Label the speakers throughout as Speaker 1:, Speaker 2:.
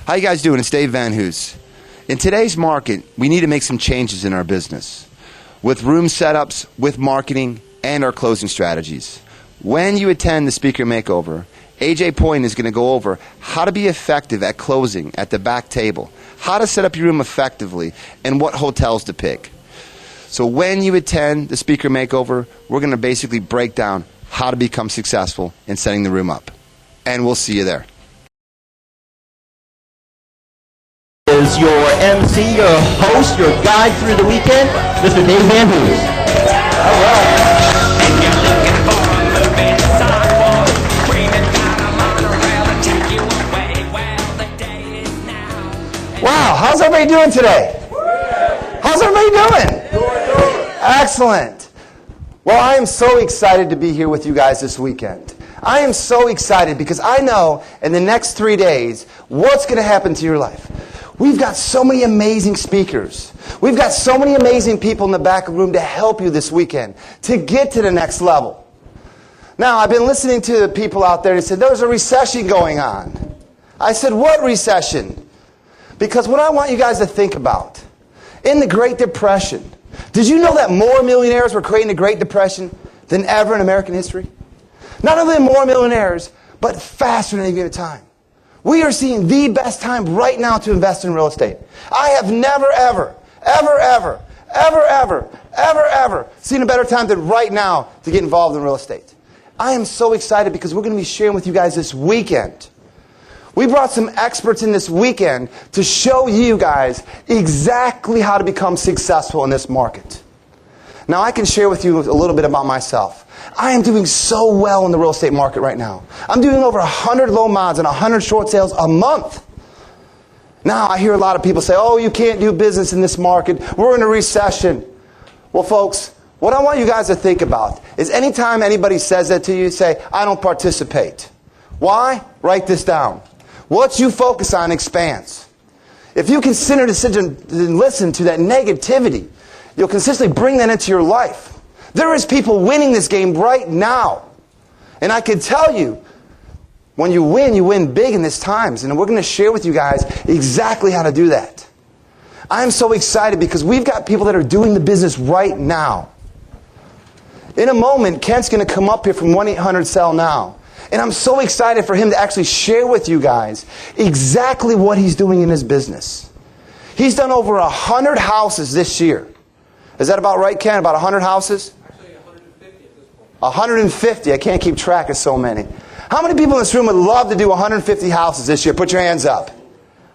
Speaker 1: How you guys doing? It's Dave Van Hoos. In today's market, we need to make some changes in our business with room setups, with marketing, and our closing strategies. When you attend the speaker makeover, AJ Point is going to go over how to be effective at closing at the back table, how to set up your room effectively, and what hotels to pick. So when you attend the speaker makeover, we're going to basically break down how to become successful in setting the room up. And we'll see you there.
Speaker 2: Is your MC, your host, your guide through the weekend, Mr. Dave Van Hoos. All right.
Speaker 3: Wow, how's everybody doing today? How's everybody doing? Excellent. Well, I am so excited to be here with you guys this weekend. I am so excited because I know in the next 3 days what's going to happen to your life. We've got so many amazing speakers. We've got so many amazing people in the back of the room to help you this weekend to get to the next level. Now, I've been listening to the people out there and said, there's a recession going on. I said, what recession? Because what I want you guys to think about, in the Great Depression, did you know that more millionaires were creating the Great Depression than ever in American history? Not only more millionaires, but faster than any given time. We are seeing the best time right now to invest in real estate. I have never, ever seen a better time than right now to get involved in real estate. I am so excited because we're going to be sharing with you guys this weekend. We brought some experts in this weekend to show you guys exactly how to become successful in this market. Now, I can share with you a little bit about myself. I am doing so well in the real estate market right now. I'm doing over 100 low mods and 100 short sales a month. Now, I hear a lot of people say, oh, you can't do business in this market. We're in a recession. Well, folks, what I want you guys to think about is anytime anybody says that to you, say, I don't participate. Why? Write this down. What you focus on expands. If you consider to sit and listen to that negativity, you'll consistently bring that into your life. There is people winning this game right now. And I can tell you, when you win big in these times. And we're going to share with you guys exactly how to do that. I'm so excited because we've got people that are doing the business right now. In a moment, Kent's going to come up here from 1-800-SELL-NOW. And I'm so excited for him to actually share with you guys exactly what he's doing in his business. He's done over 100 houses this year. Is that about right, Ken? About 100 houses?
Speaker 4: Actually, 150 at this point.
Speaker 3: 150. I can't keep track of so many. How many people in this room would love to do 150 houses this year? Put your hands up.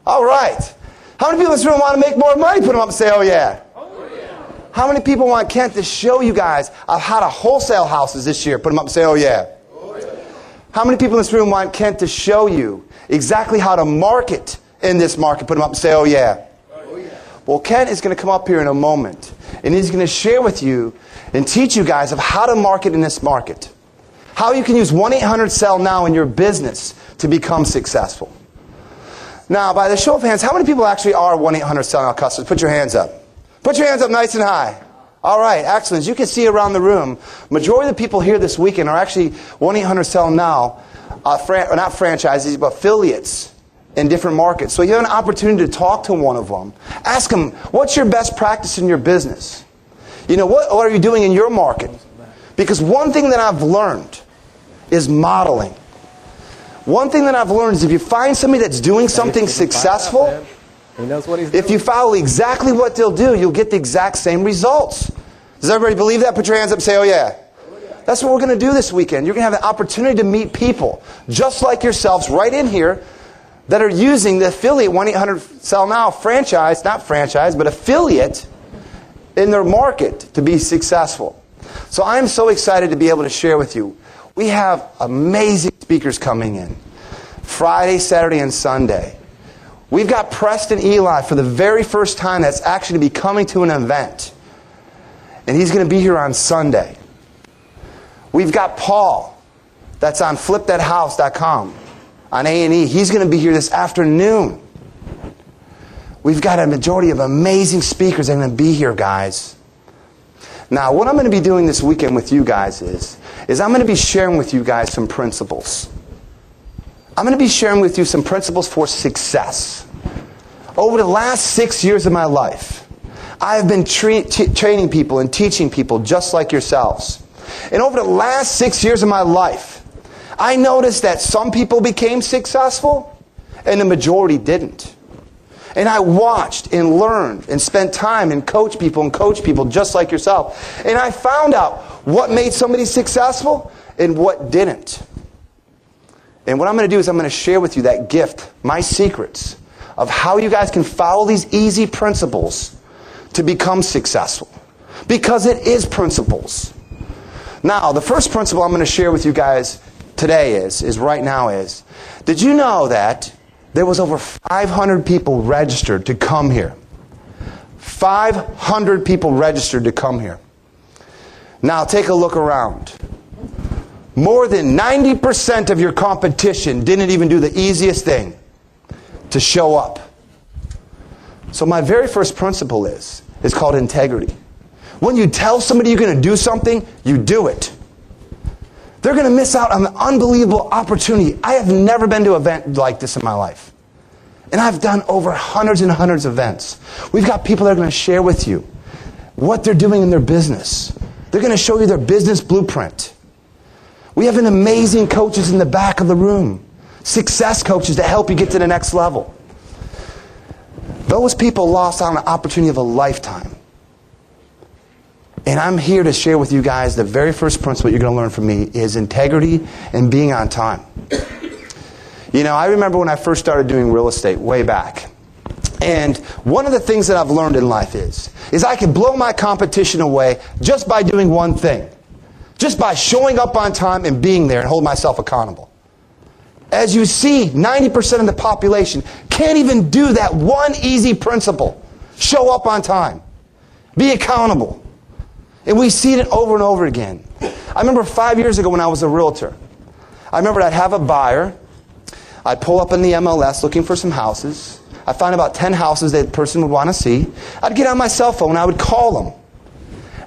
Speaker 3: All right. How many people in this room want to make more money? Put them up and say, oh, yeah.
Speaker 4: Oh, yeah.
Speaker 3: How many people want Kent to show you guys how to wholesale houses this year? Put them up and say, oh, yeah.
Speaker 4: Oh, yeah.
Speaker 3: How many people in this room want Kent to show you exactly how to market in this market? Put them up and say, oh, yeah.
Speaker 4: Oh, yeah.
Speaker 3: Well, Kent is going to come up here in a moment, and he's going to share with you and teach you guys of how to market in this market. How you can use 1-800-SELL-NOW in your business to become successful. Now, by the show of hands, how many people actually are 1-800-SELL-NOW customers? Put your hands up. Put your hands up nice and high. All right, excellent. As you can see around the room, majority of the people here this weekend are actually 1-800-SELL-NOW, not franchises, but affiliates in different markets. So you have an opportunity to talk to one of them. Ask them, what's your best practice in your business? You know, what are you doing in your market? Because one thing that I've learned is modeling. One thing that I've learned is if you find somebody that's doing something successful,
Speaker 2: he knows what he's doing.
Speaker 3: if you follow exactly what they'll do, you'll get the exact same results. Does everybody believe that? Put your hands up and say, oh yeah. That's what we're going to do this weekend. You're going to have the opportunity to meet people just like yourselves right in here that are using the affiliate 1-800-SELL-NOW franchise, not franchise, but affiliate in their market to be successful. So I'm so excited to be able to share with you. We have amazing speakers coming in Friday, Saturday, and Sunday. We've got Preston Eli for the very first time that's actually going to be coming to an event. And he's going to be here on Sunday. We've got Paul that's on flipthathouse.com on A&E. He's going to be here this afternoon. We've got a majority of amazing speakers that are going to be here, guys. Now, what I'm going to be doing this weekend with you guys is I'm going to be sharing with you guys some principles. I'm going to be sharing with you some principles for success. Over the last 6 years of my life, I have been training people and teaching people just like yourselves. And over the last 6 years of my life, I noticed that some people became successful and the majority didn't. And I watched and learned and spent time and coached people just like yourself. And I found out what made somebody successful and what didn't. And what I'm going to do is I'm going to share with you that gift, my secrets of how you guys can follow these easy principles to become successful. Because it is principles. Now, the first principle I'm going to share with you guys today is right now is, did you know that there was over 500 people registered to come here? 500 people registered to come here. Now, take a look around. More than 90% of your competition didn't even do the easiest thing, to show up. So my very first principle is called integrity. When you tell somebody you're going to do something, you do it. They're going to miss out on an unbelievable opportunity. I have never been to an event like this in my life. And I've done over hundreds and hundreds of events. We've got people that are going to share with you what they're doing in their business. They're going to show you their business blueprint. We have an amazing coaches in the back of the room. Success coaches that help you get to the next level. Those people lost out on an opportunity of a lifetime. And I'm here to share with you guys the very first principle you're going to learn from me is integrity and being on time. You know, I remember when I first started doing real estate way back. And one of the things that I've learned in life is I can blow my competition away just by doing one thing. Just by showing up on time and being there and hold myself accountable. As you see, 90% of the population can't even do that one easy principle. Show up on time. Be accountable. And we see it over and over again. I remember 5 years ago when I was a realtor. I remember I'd have a buyer. I'd pull up in the MLS looking for some houses. I'd find about 10 houses that the person would want to see. I'd get on my cell phone and I would call them.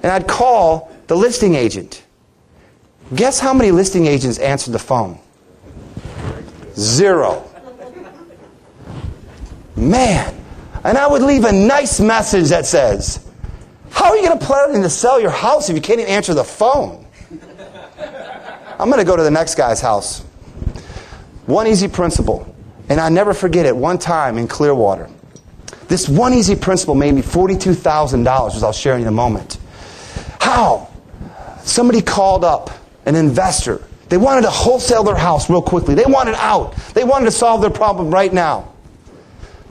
Speaker 3: And I'd call the listing agent. Guess how many listing agents answered the phone? 0. Man. And I would leave a nice message that says, how are you going to plan to sell your house if you can't even answer the phone? I'm going to go to the next guy's house. One easy principle. And I never forget it. One time in Clearwater. This one easy principle made me $42,000, as I'll share in a moment. How? Somebody called up. An investor. They wanted to wholesale their house real quickly. They wanted out. They wanted to solve their problem right now.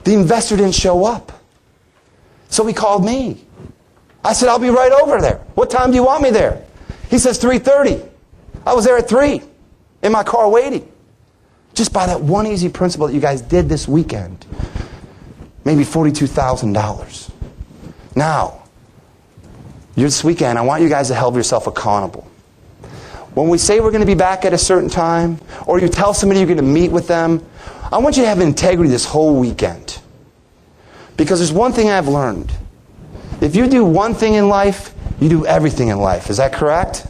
Speaker 3: The investor didn't show up. So he called me. I said, I'll be right over there. What time do you want me there? He says 3:30. I was there at 3 in my car waiting. Just by that one easy principle that you guys did this weekend. Maybe $42,000. Now, this weekend, I want you guys to hold yourself accountable. When we say we're going to be back at a certain time, or you tell somebody you're going to meet with them, I want you to have integrity this whole weekend. Because there's one thing I've learned. If you do one thing in life, you do everything in life. Is that correct?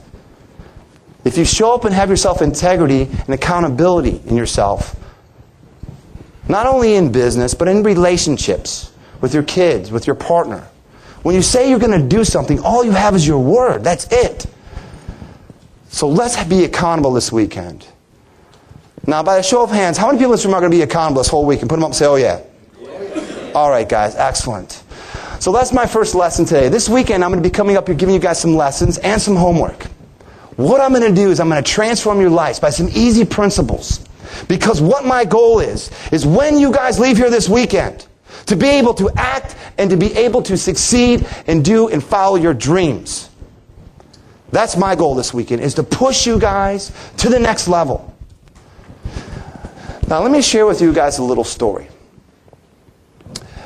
Speaker 3: If you show up and have yourself integrity and accountability in yourself, not only in business, but in relationships, with your kids, with your partner. When you say you're going to do something, all you have is your word. That's it. So let's be accountable this weekend. Now, by a show of hands, how many people in this room are going to be accountable this whole week? And put them up and say, oh yeah. All right, guys, excellent. So that's my first lesson today. This weekend, I'm going to be coming up here giving you guys some lessons and some homework. What I'm going to do is I'm going to transform your lives by some easy principles. Because what my goal is when you guys leave here this weekend, to be able to act and to be able to succeed and do and follow your dreams. That's my goal this weekend, is to push you guys to the next level. Now, let me share with you guys a little story.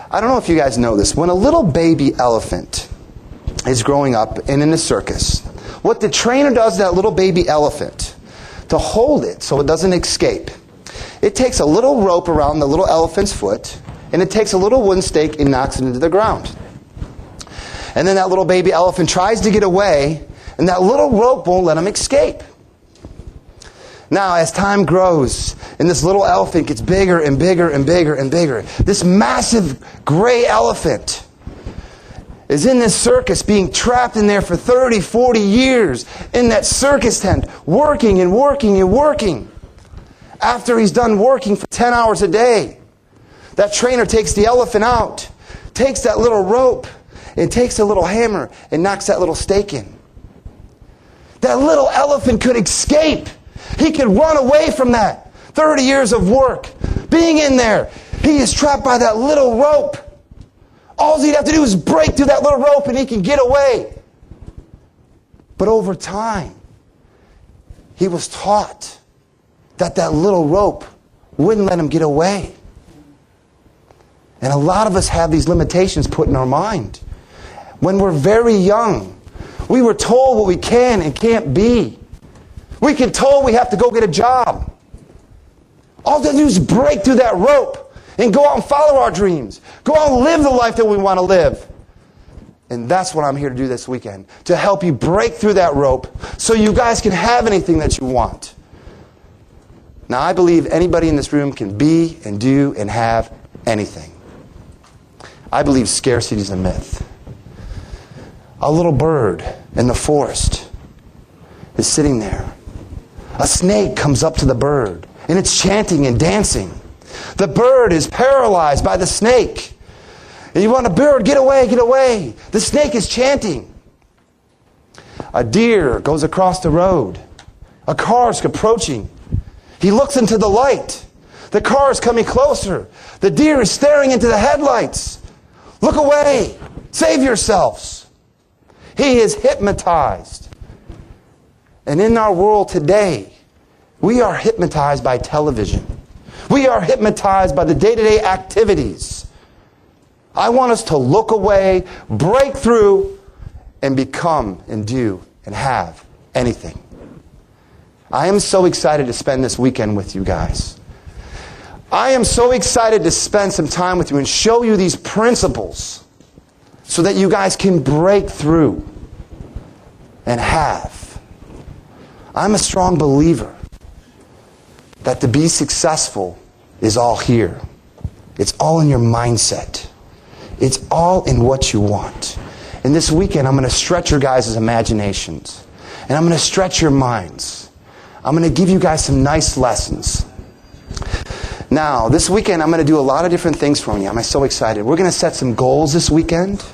Speaker 3: I don't know if you guys know this. When a little baby elephant is growing up and in a circus, what the trainer does to that little baby elephant, to hold it so it doesn't escape, it takes a little rope around the little elephant's foot, and it takes a little wooden stake and knocks it into the ground. And then that little baby elephant tries to get away, and that little rope won't let him escape. Now, as time grows, and this little elephant gets bigger and bigger and bigger and bigger, this massive gray elephant is in this circus being trapped in there for 30, 40 years in that circus tent, working and working and working. After he's done working for 10 hours a day, that trainer takes the elephant out, takes that little rope, and takes a little hammer and knocks that little stake in. That little elephant could escape. He could run away from that 30 years of work. Being in there, he is trapped by that little rope. All he'd have to do is break through that little rope and he can get away. But over time, he was taught that that little rope wouldn't let him get away. And a lot of us have these limitations put in our mind. When we're very young, we were told what we can and can't be. We get told we have to go get a job. All they do is break through that rope and go out and follow our dreams. Go out and live the life that we want to live. And that's what I'm here to do this weekend, to help you break through that rope so you guys can have anything that you want. Now, I believe anybody in this room can be and do and have anything. I believe scarcity is a myth. A little bird in the forest is sitting there. A snake comes up to the bird, and it's chanting and dancing. The bird is paralyzed by the snake. And you want a bird, get away, get away. The snake is chanting. A deer goes across the road. A car is approaching. He looks into the light. The car is coming closer. The deer is staring into the headlights. Look away. Save yourselves. He is hypnotized. And in our world today, we are hypnotized by television. We are hypnotized by the day-to-day activities. I want us to look away, break through, and become and do and have anything. I am so excited to spend this weekend with you guys. I am so excited to spend some time with you and show you these principles so that you guys can break through and have. I'm a strong believer that to be successful is all here. It's all in your mindset. It's all in what you want. And this weekend, I'm going to stretch your guys' imaginations. And I'm going to stretch your minds. I'm going to give you guys some nice lessons. Now, this weekend, I'm going to do a lot of different things for you. I'm so excited. We're going to set some goals this weekend.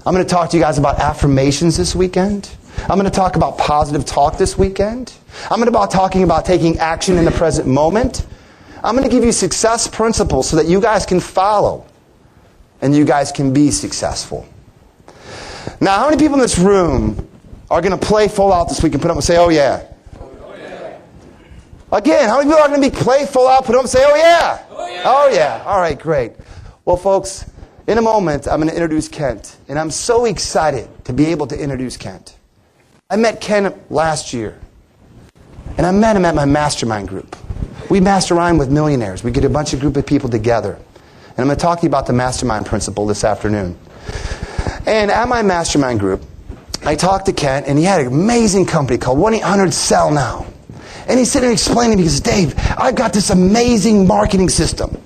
Speaker 3: I'm going to talk to you guys about affirmations this weekend. I'm going to talk about positive talk this weekend. I'm going to be talking about taking action in the present moment. I'm going to give you success principles so that you guys can follow and you guys can be successful. Now, how many people in this room are going to play full out this week and put up and say, oh yeah?
Speaker 4: Oh, yeah.
Speaker 3: Again, how many people are going to be play full out, put up and say, oh yeah?
Speaker 4: Oh, yeah.
Speaker 3: Oh yeah. All right, great. Well, folks, in a moment, I'm going to introduce Kent. And I'm so excited to be able to introduce Kent. I met Ken last year. And I met him at my mastermind group. We mastermind with millionaires. We get a bunch of group of people together. And I'm going to talk to you about the mastermind principle this afternoon. And at my mastermind group, I talked to Ken, and he had an amazing company called 1-800-SELL-NOW. And he's sitting there explaining to me, he says, Dave, I've got this amazing marketing system.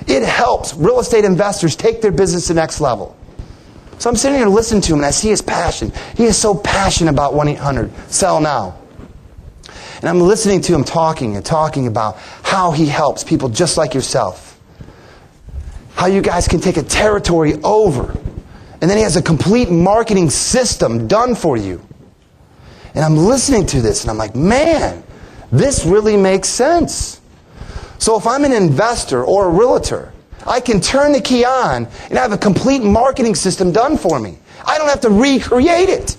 Speaker 3: It helps real estate investors take their business to the next level. So I'm sitting here listening to him, and I see his passion. He is so passionate about 1-800-SELL-NOW. And I'm listening to him talking about how he helps people just like yourself. How you guys can take a territory over. And then he has a complete marketing system done for you. And I'm listening to this, and I'm like, man, this really makes sense. So if I'm an investor or a realtor, I can turn the key on and have a complete marketing system done for me. I don't have to recreate it.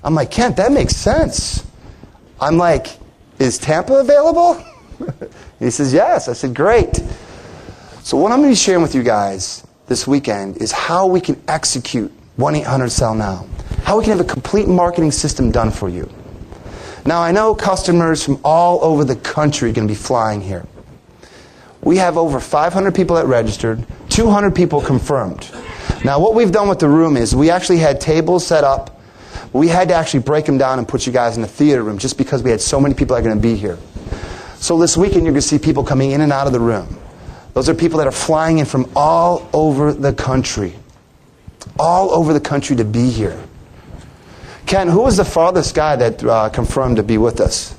Speaker 3: I'm like, Kent, that makes sense. I'm like, is Tampa available? He says, yes. I said, great. So what I'm going to be sharing with you guys this weekend is how we can execute 1-800-SELL-NOW. How we can have a complete marketing system done for you. Now, I know customers from all over the country are going to be flying here. We have over 500 people that registered, 200 people confirmed. Now, what we've done with the room is we actually had tables set up We had to actually break them down and put you guys in the theater room just because we had so many people that are going to be here. So this weekend you're going to see people coming in and out of the room. Those are people that are flying in from all over the country. All over the country to be here. Ken, who was the farthest guy that confirmed to be with us?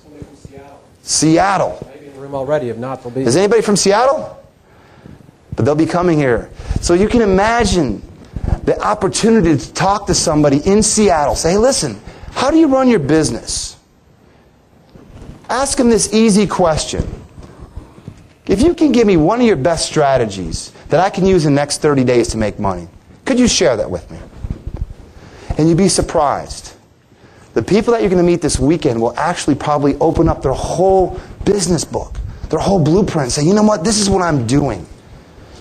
Speaker 4: Somebody from Seattle.
Speaker 3: Seattle.
Speaker 4: Maybe in the room already. If not, they'll be.
Speaker 3: Is anybody from Seattle? But they'll be coming here. So you can imagine the opportunity to talk to somebody in Seattle. Say, hey, listen, how do you run your business? Ask them this easy question. If you can give me one of your best strategies that I can use in the next 30 days to make money, could you share that with me? And you'd be surprised. The people that you're going to meet this weekend will actually probably open up their whole business book, their whole blueprint, and say, you know what, this is what I'm doing.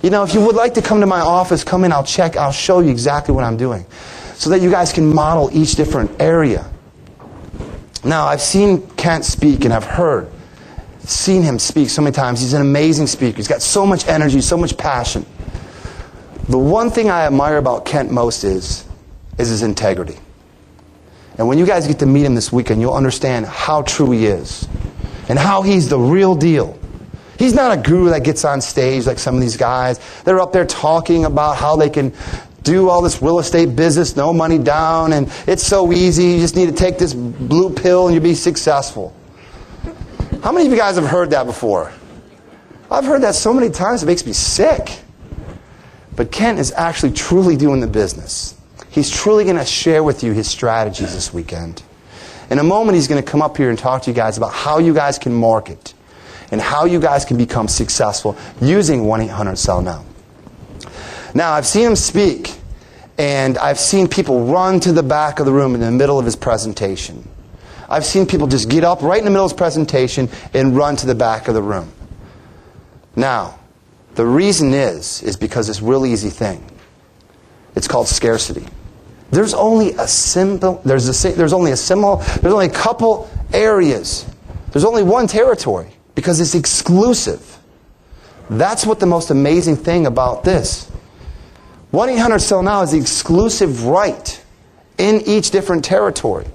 Speaker 3: You know, if you would like to come to my office, come in, I'll show you exactly what I'm doing, so that you guys can model each different area. Now, I've seen Kent speak, and I've seen him speak so many times. He's an amazing speaker. He's got so much energy, so much passion. The one thing I admire about Kent most is his integrity. And when you guys get to meet him this weekend, you'll understand how true he is and how he's the real deal. He's not a guru that gets on stage like some of these guys. They're up there talking about how they can do all this real estate business, no money down, and it's so easy. You just need to take this blue pill and you'll be successful. How many of you guys have heard that before? I've heard that so many times it makes me sick. But Kent is actually truly doing the business. He's truly going to share with you his strategies this weekend. In a moment, he's going to come up here and talk to you guys about how you guys can market and how you guys can become successful using 1-800-SELL-NOW. Now, I've seen him speak, and I've seen people run to the back of the room in the middle of his presentation. I've seen people just get up right in the middle of his presentation and run to the back of the room. Now, the reason is because it's a real easy thing. It's called scarcity. There's only a couple areas. There's only one territory because it's exclusive. That's what the most amazing thing about this. 1-800-SELL-NOW is the exclusive right in each different territory.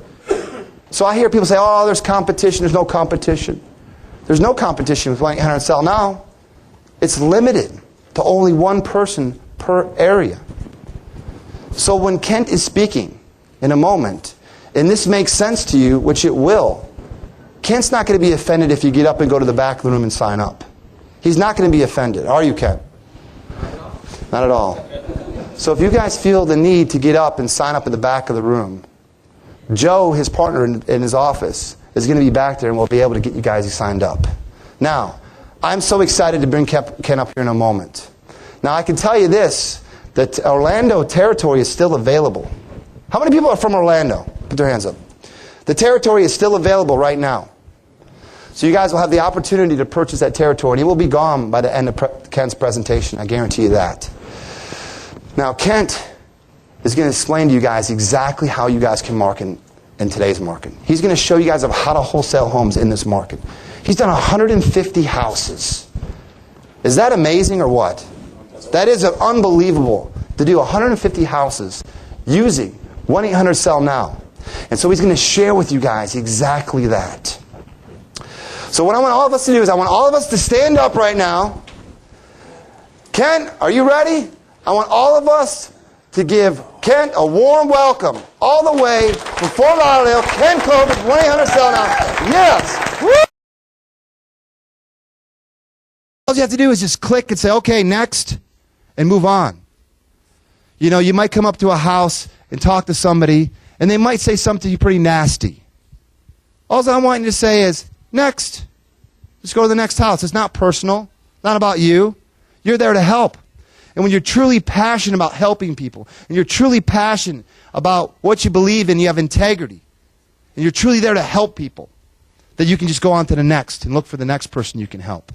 Speaker 3: So I hear people say, oh, there's competition. There's no competition. There's no competition with 1-800-SELL-NOW. It's limited to only one person per area. So when Kent is speaking in a moment, and this makes sense to you, which it will, Kent's not going to be offended if you get up and go to the back of the room and sign up. He's not going to be offended. Are you, Kent? Not at all. So if you guys feel the need to get up and sign up at the back of the room, Joe, his partner in his office, is going to be back there and we'll be able to get you guys signed up. Now, I'm so excited to bring Ken up here in a moment. Now, I can tell you this, that Orlando territory is still available. How many people are from Orlando? Put their hands up. The territory is still available right now. So you guys will have the opportunity to purchase that territory, and it will be gone by the end of Kent's presentation. I guarantee you that. Now, Kent is going to explain to you guys exactly how you guys can market in today's market. He's going to show you guys how to wholesale homes in this market. He's done 150 houses. Is that amazing or what? That is unbelievable to do 150 houses using 1-800-SELL-NOW. And so he's going to share with you guys exactly that. So what I want all of us to do is I want all of us to stand up right now. Ken, are you ready? I want all of us to give Kent a warm welcome all the way from Fort Lauderdale. Ken Clovis, 1-800-SELL-NOW. Yes. Woo! All you have to do is just click and say, okay, next, and move on. You know, you might come up to a house and talk to somebody, and they might say something to you pretty nasty. All I want you to say is, next. Just go to the next house. It's not personal. Not about you. You're there to help. And when you're truly passionate about helping people, and you're truly passionate about what you believe in, you have integrity, and you're truly there to help people, that you can just go on to the next and look for the next person you can help.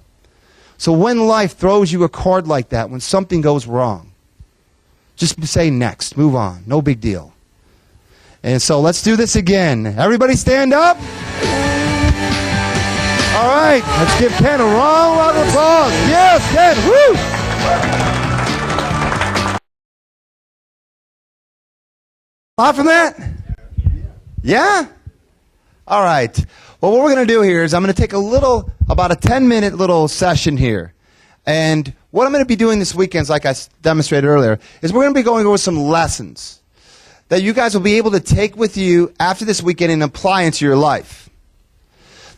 Speaker 3: So when life throws you a card like that, when something goes wrong, just say next. Move on. No big deal. And so let's do this again. Everybody stand up. All right. Let's give Ken a round of applause. Yes, Ken. Woo! Lot from that? Yeah? All right. Well, what we're going to do here is I'm going to take about a 10-minute little session here. And what I'm going to be doing this weekend, like I demonstrated earlier, is we're going to be going over some lessons that you guys will be able to take with you after this weekend and apply into your life.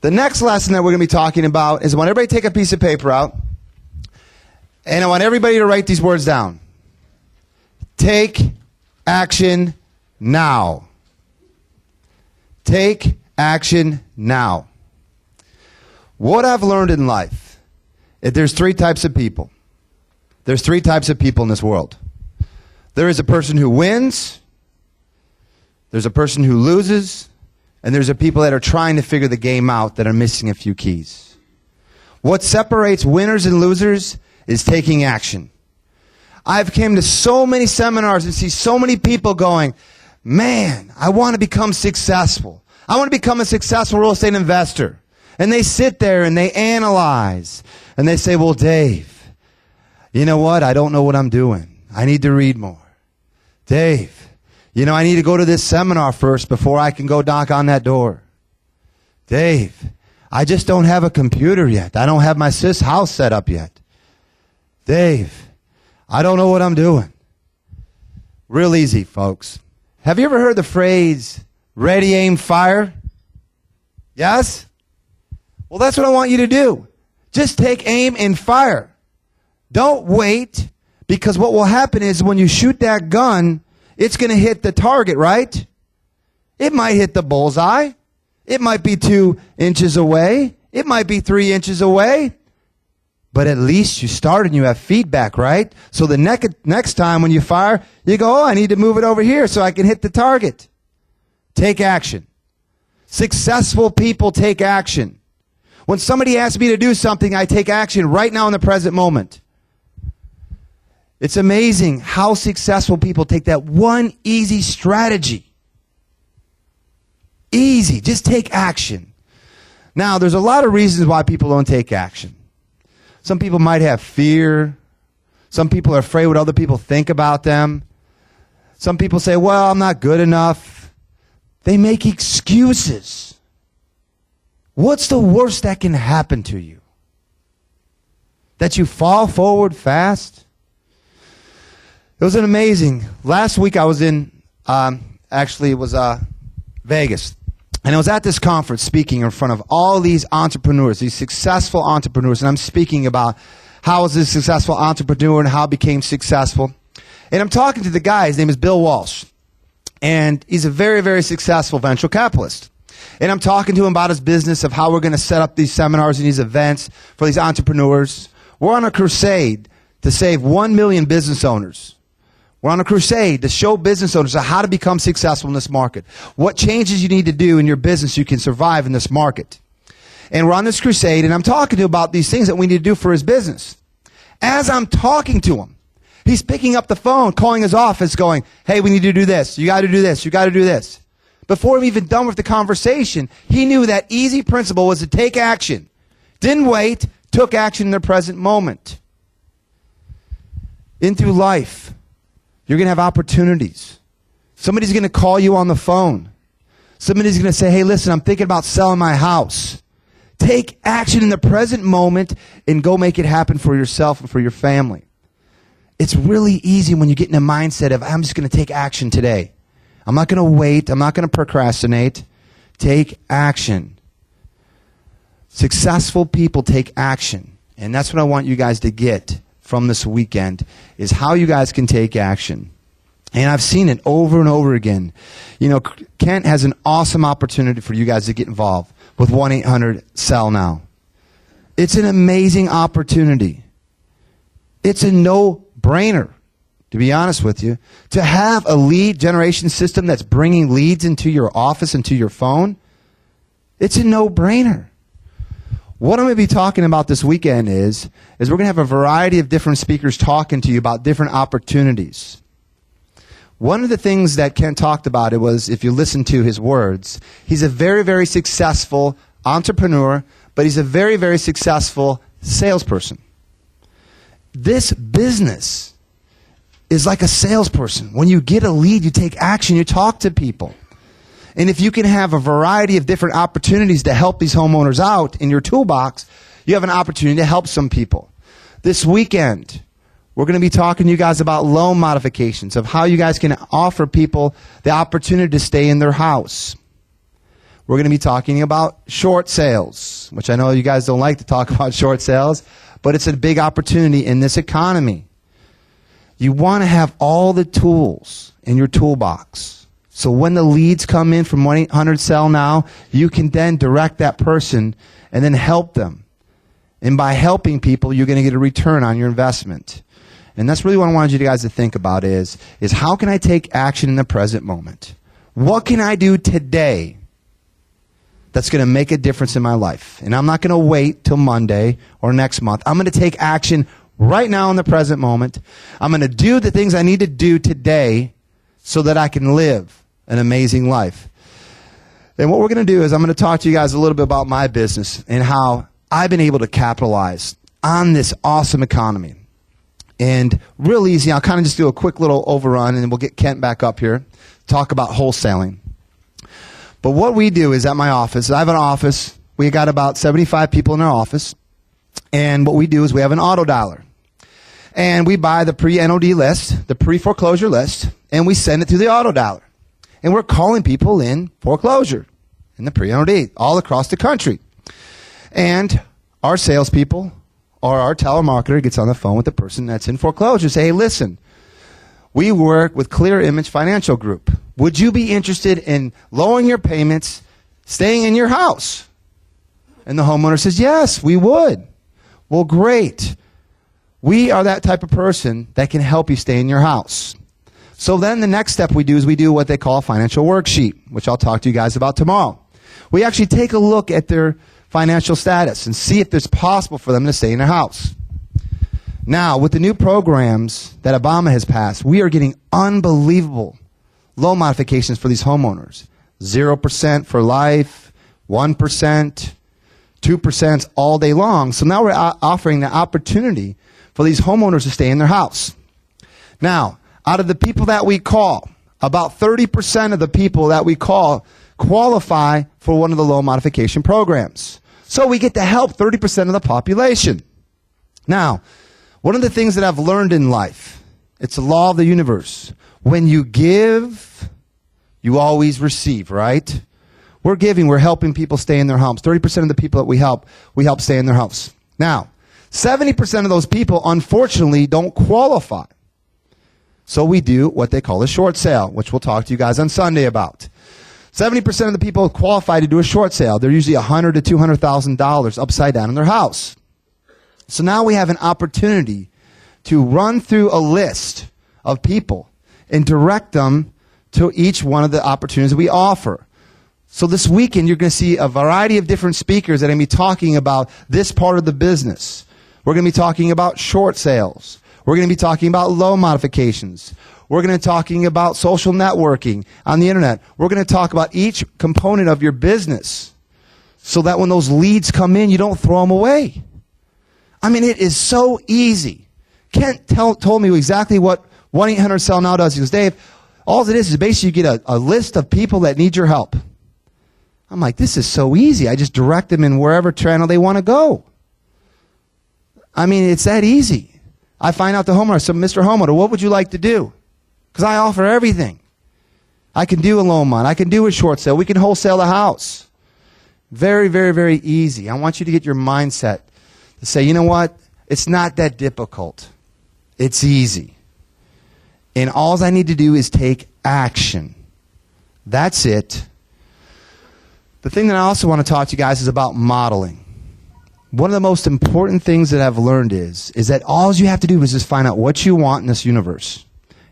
Speaker 3: The next lesson that we're going to be talking about is I want everybody to take a piece of paper out, and I want everybody to write these words down. Take action now. Take action now. What I've learned in life is there's three types of people. There's three types of people in this world. There is a person who wins, there's a person who loses, and there's a people that are trying to figure the game out that are missing a few keys. What separates winners and losers is taking action. I've came to so many seminars and see so many people going, man, I want to become successful. I want to become a successful real estate investor. And they sit there and they analyze. And they say, well, Dave, you know what? I don't know what I'm doing. I need to read more. Dave, I need to go to this seminar first before I can go knock on that door. Dave, I just don't have a computer yet. I don't have my sis house set up yet. Dave, I don't know what I'm doing. Real easy, folks. Have you ever heard the phrase, ready, aim, fire? Yes? Well, that's what I want you to do. Just take aim and fire. Don't wait, because what will happen is when you shoot that gun, it's going to hit the target, right? It might hit the bullseye. It might be 2 inches away. It might be 3 inches away. But at least you started and you have feedback, right? So the next time when you fire, you go, I need to move it over here so I can hit the target. Take action. Successful people take action. When somebody asks me to do something, I take action right now in the present moment. It's amazing how successful people take that one easy strategy. Easy. Just take action. Now, there's a lot of reasons why people don't take action. Some people might have fear. Some people are afraid what other people think about them. Some people say, well, I'm not good enough. They make excuses. What's the worst that can happen to you? That you fall forward fast? It was an amazing. Last week I was in, Vegas. And I was at this conference speaking in front of all these entrepreneurs, these successful entrepreneurs. And I'm speaking about how I was a successful entrepreneur and how I became successful. And I'm talking to the guy. His name is Bill Walsh. And he's a very, very successful venture capitalist. And I'm talking to him about his business of how we're going to set up these seminars and these events for these entrepreneurs. We're on a crusade to save 1 million business owners. We're on a crusade to show business owners how to become successful in this market. What changes you need to do in your business so you can survive in this market. And we're on this crusade, and I'm talking to him about these things that we need to do for his business. As I'm talking to him, he's picking up the phone, calling his office, going, hey, we need to do this. You got to do this. You got to do this. Before I'm even done with the conversation, he knew that easy principle was to take action. Didn't wait, took action in the present moment. Into life. You're going to have opportunities. Somebody's going to call you on the phone. Somebody's going to say, hey, listen, I'm thinking about selling my house. Take action in the present moment and go make it happen for yourself and for your family. It's really easy when you get in a mindset of, I'm just going to take action today. I'm not going to wait. I'm not going to procrastinate. Take action. Successful people take action. And that's what I want you guys to get from this weekend, is how you guys can take action. And I've seen it over and over again. Kent has an awesome opportunity for you guys to get involved with 1-800-SELL-NOW. It's an amazing opportunity. It's a no-brainer, to be honest with you. To have a lead generation system that's bringing leads into your office and to your phone, it's a no-brainer. What I'm going to be talking about this weekend is we're going to have a variety of different speakers talking to you about different opportunities. One of the things that Ken talked about, it was, if you listen to his words, he's a very, very successful entrepreneur, but he's a very, very successful salesperson. This business is like a salesperson. When you get a lead, you take action, you talk to people. And if you can have a variety of different opportunities to help these homeowners out in your toolbox, you have an opportunity to help some people. This weekend, we're going to be talking to you guys about loan modifications, of how you guys can offer people the opportunity to stay in their house. We're going to be talking about short sales, which I know you guys don't like to talk about short sales, but it's a big opportunity in this economy. You want to have all the tools in your toolbox. So when the leads come in from 1-800 Now, you can then direct that person and then help them. And by helping people, you're going to get a return on your investment. And that's really what I wanted you guys to think about is how can I take action in the present moment? What can I do today that's going to make a difference in my life? And I'm not going to wait till Monday or next month. I'm going to take action right now in the present moment. I'm going to do the things I need to do today so that I can live an amazing life. And what we're going to do is I'm going to talk to you guys a little bit about my business and how I've been able to capitalize on this awesome economy. And real easy, I'll kind of just do a quick little overrun, and then we'll get Kent back up here, talk about wholesaling. But what we do is at my office, I have an office, we got about 75 people in our office, and what we do is we have an auto dialer. And we buy the pre-NOD list, the pre-foreclosure list, and we send it to the auto dialer. And we're calling people in foreclosure in the pre-NOD all across the country. And our salespeople or our telemarketer gets on the phone with the person that's in foreclosure. Say, hey, listen, we work with Clear Image Financial Group. Would you be interested in lowering your payments, staying in your house? And the homeowner says, yes, we would. Well, great. We are that type of person that can help you stay in your house. So then the next step we do is we do what they call a financial worksheet, which I'll talk to you guys about tomorrow. We actually take a look at their financial status and see if it's possible for them to stay in their house. Now, with the new programs that Obama has passed, we are getting unbelievable loan modifications for these homeowners. 0% for life, 1%, 2% all day long. So now we're offering the opportunity for these homeowners to stay in their house. Now, out of the people that we call, about 30% of the people that we call qualify for one of the loan modification programs. So we get to help 30% of the population. Now, one of the things that I've learned in life, it's a law of the universe. When you give, you always receive, right? We're giving, we're helping people stay in their homes. 30% of the people that we help stay in their house. Now, 70% of those people, unfortunately, don't qualify. So we do what they call a short sale, which we'll talk to you guys on Sunday about. 70% of the people qualify to do a short sale. They're usually $100,000 to $200,000 upside down in their house. So now we have an opportunity to run through a list of people and direct them to each one of the opportunities we offer. So this weekend, you're going to see a variety of different speakers that are going to be talking about this part of the business. We're going to be talking about short sales. We're going to be talking about loan modifications. We're going to be talking about social networking on the internet. We're going to talk about each component of your business so that when those leads come in, you don't throw them away. I mean, it is so easy. Kent told me exactly what 1-800-SELL-NOW does. He goes, Dave, all it is basically you get a list of people that need your help. I'm like, this is so easy. I just direct them in wherever channel they want to go. I mean, it's that easy. I find out the homeowner, so Mr. Homeowner, what would you like to do? Because I offer everything. I can do a loan mod. I can do a short sale. We can wholesale the house. Very, very, very easy. I want you to get your mindset to say, you know what? It's not that difficult. It's easy. And all I need to do is take action. That's it. The thing that I also want to talk to you guys is about modeling. One of the most important things that I've learned is that all you have to do is just find out what you want in this universe.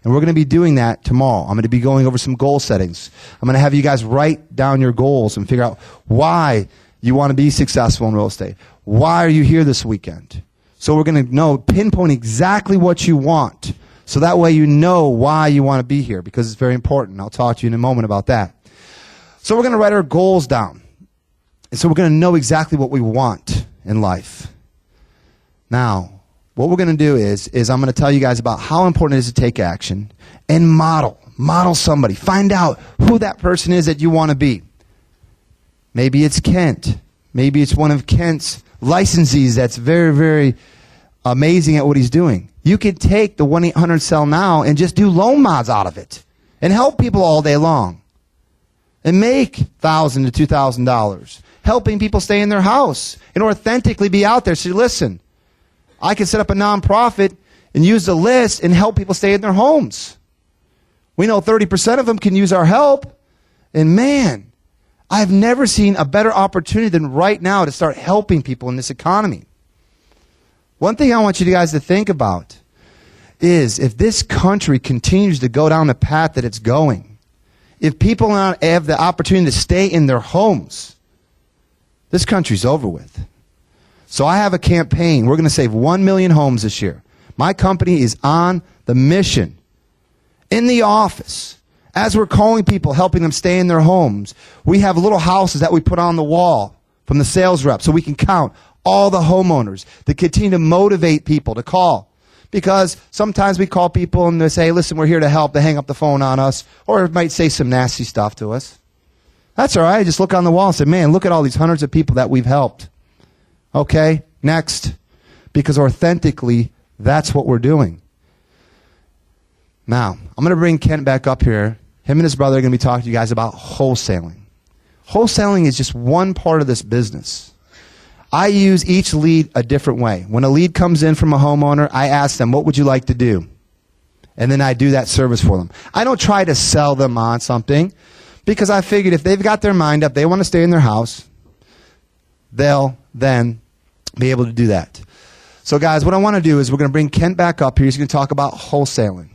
Speaker 3: And we're going to be doing that tomorrow. I'm going to be going over some goal settings. I'm going to have you guys write down your goals and figure out why you want to be successful in real estate. Why are you here this weekend? So we're going to pinpoint exactly what you want. So that way you know why you want to be here, because it's very important. I'll talk to you in a moment about that. So we're going to write our goals down. And so we're going to know exactly what we want in life. Now, what we're going to do is I'm going to tell you guys about how important it is to take action and model somebody. Find out who that person is that you want to be. Maybe it's Kent. Maybe it's one of Kent's licensees that's very, very amazing at what he's doing. You could take the 1-800-SELL-NOW and just do loan mods out of it and help people all day long and make $1,000 to $2,000, helping people stay in their house and authentically be out there. So listen, I can set up a nonprofit and use the list and help people stay in their homes. We know 30% of them can use our help. And man, I've never seen a better opportunity than right now to start helping people in this economy. One thing I want you guys to think about is if this country continues to go down the path that it's going, if people don't have the opportunity to stay in their homes, this country's over with. So I have a campaign. We're going to save 1 million homes this year. My company is on the mission. In the office, as we're calling people, helping them stay in their homes, we have little houses that we put on the wall from the sales rep so we can count all the homeowners to continue to motivate people to call. Because sometimes we call people and they say, listen, we're here to help. They hang up the phone on us, or it might say some nasty stuff to us. That's all right. Just look on the wall and say, man, look at all these hundreds of people that we've helped. Okay, next. Because authentically, that's what we're doing. Now, I'm going to bring Kent back up here. Him and his brother are going to be talking to you guys about wholesaling. Wholesaling is just one part of this business. I use each lead a different way. When a lead comes in from a homeowner, I ask them, what would you like to do? And then I do that service for them. I don't try to sell them on something because I figured if they've got their mind up, they want to stay in their house, they'll then be able to do that. So guys, what I want to do is we're going to bring Kent back up here. He's going to talk about wholesaling.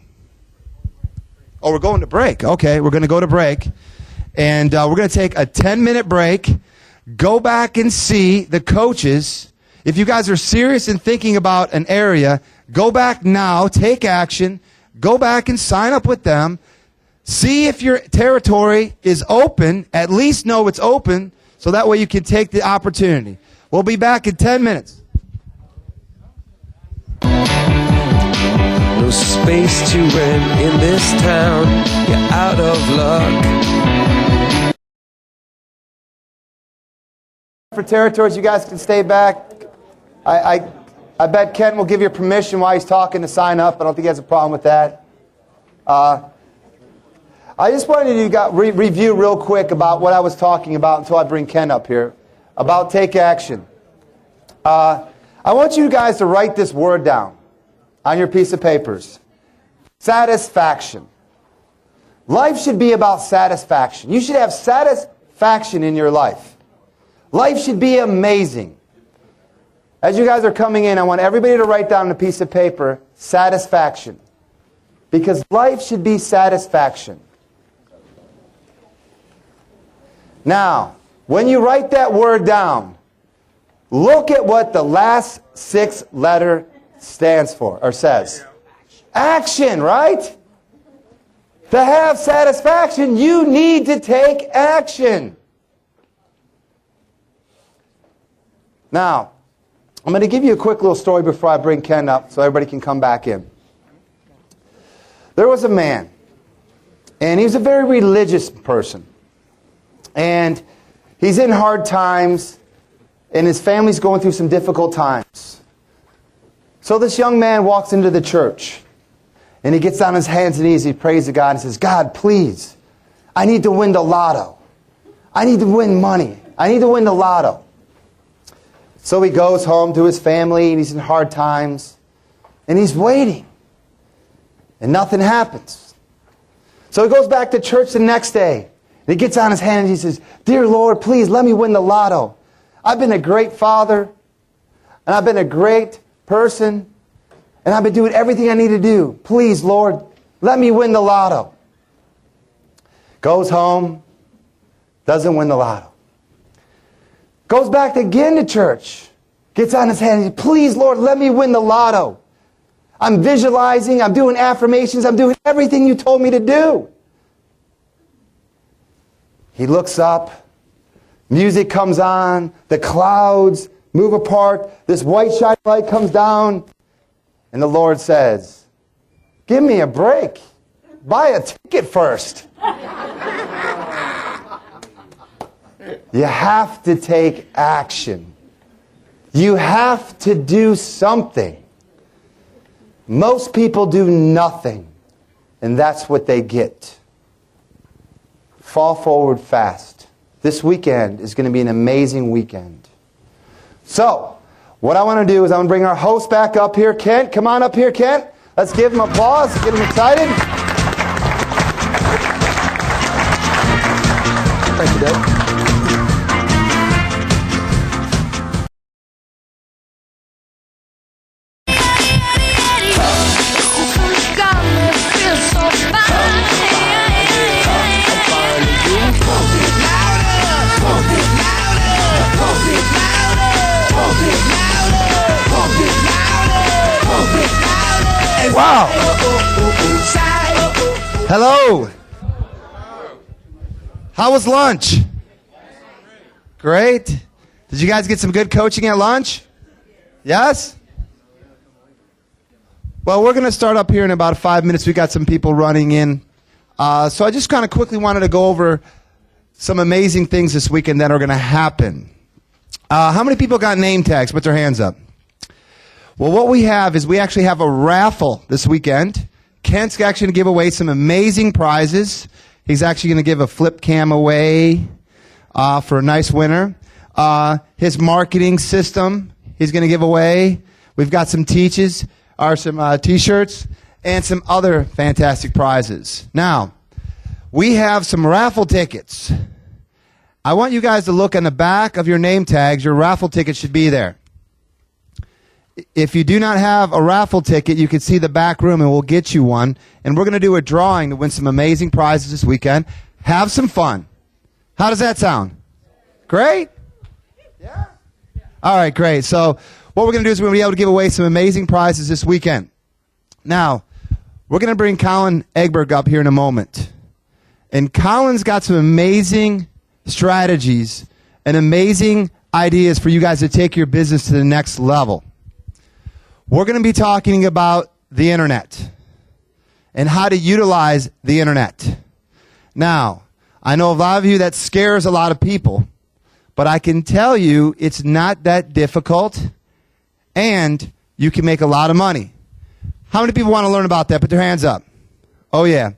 Speaker 3: Oh, we're going to break. Okay, we're going to go to break. And we're going to take a 10-minute break. Go back and see the coaches. If you guys are serious in thinking about an area, go back now, take action, go back and sign up with them. See if your territory is open, at least know it's open, so that way you can take the opportunity. We'll be back in 10 minutes.
Speaker 5: No space to rent in this town, you're out of luck.
Speaker 3: For territories, you guys can stay back. I bet Kent will give you permission while he's talking to sign up. I don't think he has a problem with that. I just wanted to review real quick about what I was talking about until I bring Kent up here, about take action. I want you guys to write this word down on your piece of papers. Satisfaction. Life should be about satisfaction. You should have satisfaction in your life. Life should be amazing. As you guys are coming in, I want everybody to write down on a piece of paper, satisfaction. Because life should be satisfaction. Now, when you write that word down, look at what the last 6 letter stands for, or says. Action, right? To have satisfaction, you need to take action. Now, I'm going to give you a quick little story before I bring Ken up so everybody can come back in. There was a man, and he was a very religious person. And he's in hard times, and his family's going through some difficult times. So this young man walks into the church, and he gets on his hands and knees, he prays to God and says, God, please, I need to win the lotto. I need to win money. I need to win the lotto. So he goes home to his family, and he's in hard times, and he's waiting, and nothing happens. So he goes back to church the next day, and he gets on his hands, and he says, Dear Lord, please let me win the lotto. I've been a great father, and I've been a great person, and I've been doing everything I need to do. Please, Lord, let me win the lotto. Goes home, doesn't win the lotto. Goes back again to church. Gets on his hands. Please, Lord, let me win the lotto. I'm visualizing. I'm doing affirmations. I'm doing everything you told me to do. He looks up. Music comes on. The clouds move apart. This white shining light comes down. And the Lord says, give me a break. Buy a ticket first. You have to take action. You have to do something. Most people do nothing, and that's what they get. Fall forward fast. This weekend is going to be an amazing weekend. So, what I want to do is I'm going to bring our host back up here. Kent, come on up here, Kent. Let's give him applause, get him excited. Thank you, Dave. Wow. Hello. How was lunch? Great. Did you guys get some good coaching at lunch? Yes? Well, we're going to start up here in about 5 minutes. We got some people running in. So I just kind of quickly wanted to go over some amazing things this weekend that are going to happen. How many people got name tags? Put their hands up. Well, what we have is we actually have a raffle this weekend. Kent's actually going to give away some amazing prizes. He's actually going to give a flip cam away for a nice winner. His marketing system he's going to give away. We've got some some T-shirts and some other fantastic prizes. Now, we have some raffle tickets. I want you guys to look on the back of your name tags. Your raffle ticket should be there. If you do not have a raffle ticket, you can see the back room and we'll get you one. And we're going to do a drawing to win some amazing prizes this weekend. Have some fun. How does that sound? Great? Yeah? All right, great. So what we're going to do is we're going to be able to give away some amazing prizes this weekend. Now, we're going to bring Colin Egberg up here in a moment. And Colin's got some amazing strategies and amazing ideas for you guys to take your business to the next level. We're going to be talking about the internet and how to utilize the internet. Now, I know a lot of you that scares a lot of people, but I can tell you it's not that difficult and you can make a lot of money. How many people want to learn about that? Put their hands up. Oh, yeah.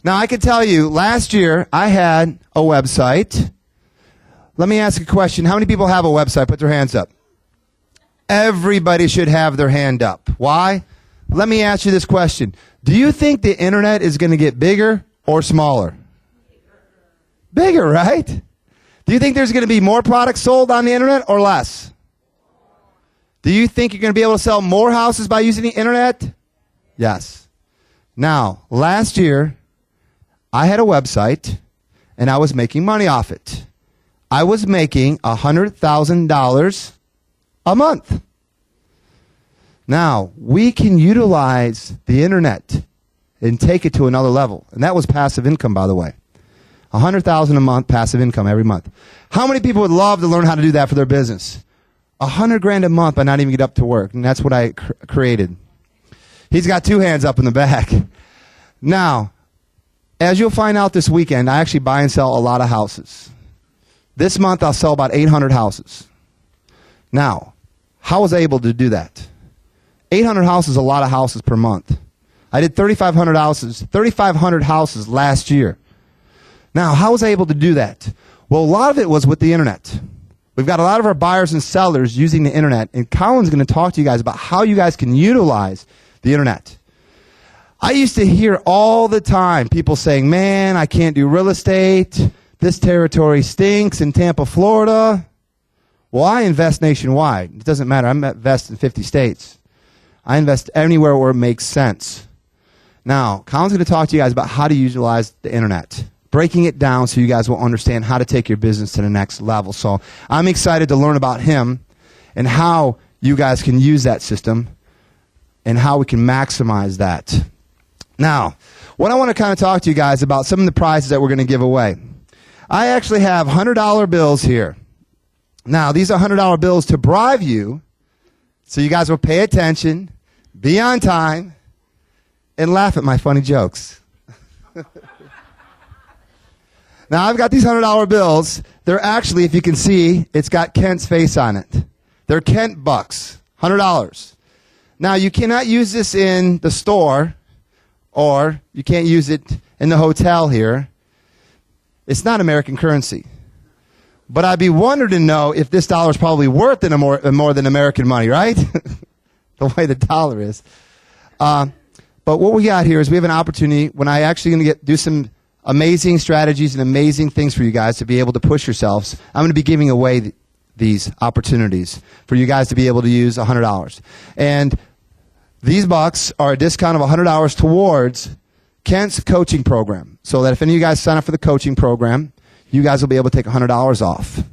Speaker 3: Now, I can tell you, last year I had a website. Let me ask a question. How many people have a website? Put their hands up. Everybody should have their hand up. Why? Let me ask you this question. Do you think the internet is going to get bigger or smaller? Bigger, right? Do you think there's going to be more products sold on the internet or less? Do you think you're going to be able to sell more houses by using the internet? Yes. Now, last year, I had a website and I was making money off it. I was making $100,000 a month. Now, we can utilize the internet and take it to another level. And that was passive income, by the way. $100,000 a month, passive income every month. How many people would love to learn how to do that for their business? $100,000 a month by not even get up to work. And that's what I created. He's got two hands up in the back. Now, as you'll find out this weekend, I actually buy and sell a lot of houses. This month, I'll sell about 800 houses. Now, how was I able to do that? 800 houses is a lot of houses per month. I did 3,500 houses last year. Now, how was I able to do that? Well, a lot of it was with the internet. We've got a lot of our buyers and sellers using the internet, and Colin's going to talk to you guys about how you guys can utilize the internet. I used to hear all the time people saying, man, I can't do real estate. This territory stinks in Tampa, Florida. Well, I invest nationwide. It doesn't matter. I invest in 50 states. I invest anywhere where it makes sense. Now, Colin's going to talk to you guys about how to utilize the internet, breaking it down so you guys will understand how to take your business to the next level. So I'm excited to learn about him and how you guys can use that system and how we can maximize that. Now, what I want to kind of talk to you guys about some of the prizes that we're going to give away. I actually have $100 bills here. Now, these are $100 bills to bribe you, so you guys will pay attention. be on time, and laugh at my funny jokes. Now, I've got these $100 bills. They're actually, if you can see, it's got Kent's face on it. They're Kent bucks, $100. Now, you cannot use this in the store, or you can't use it in the hotel here. It's not American currency. But I'd be wondering to know if this dollar is probably worth it more than American money, right? The way the dollar is. But what we got here is we have an opportunity when I actually going to do some amazing strategies and amazing things for you guys to be able to push yourselves. I'm going to be giving away these opportunities for you guys to be able to use $100. And these bucks are a discount of $100 towards Kent's coaching program. So that if any of you guys sign up for the coaching program, you guys will be able to take $100 off.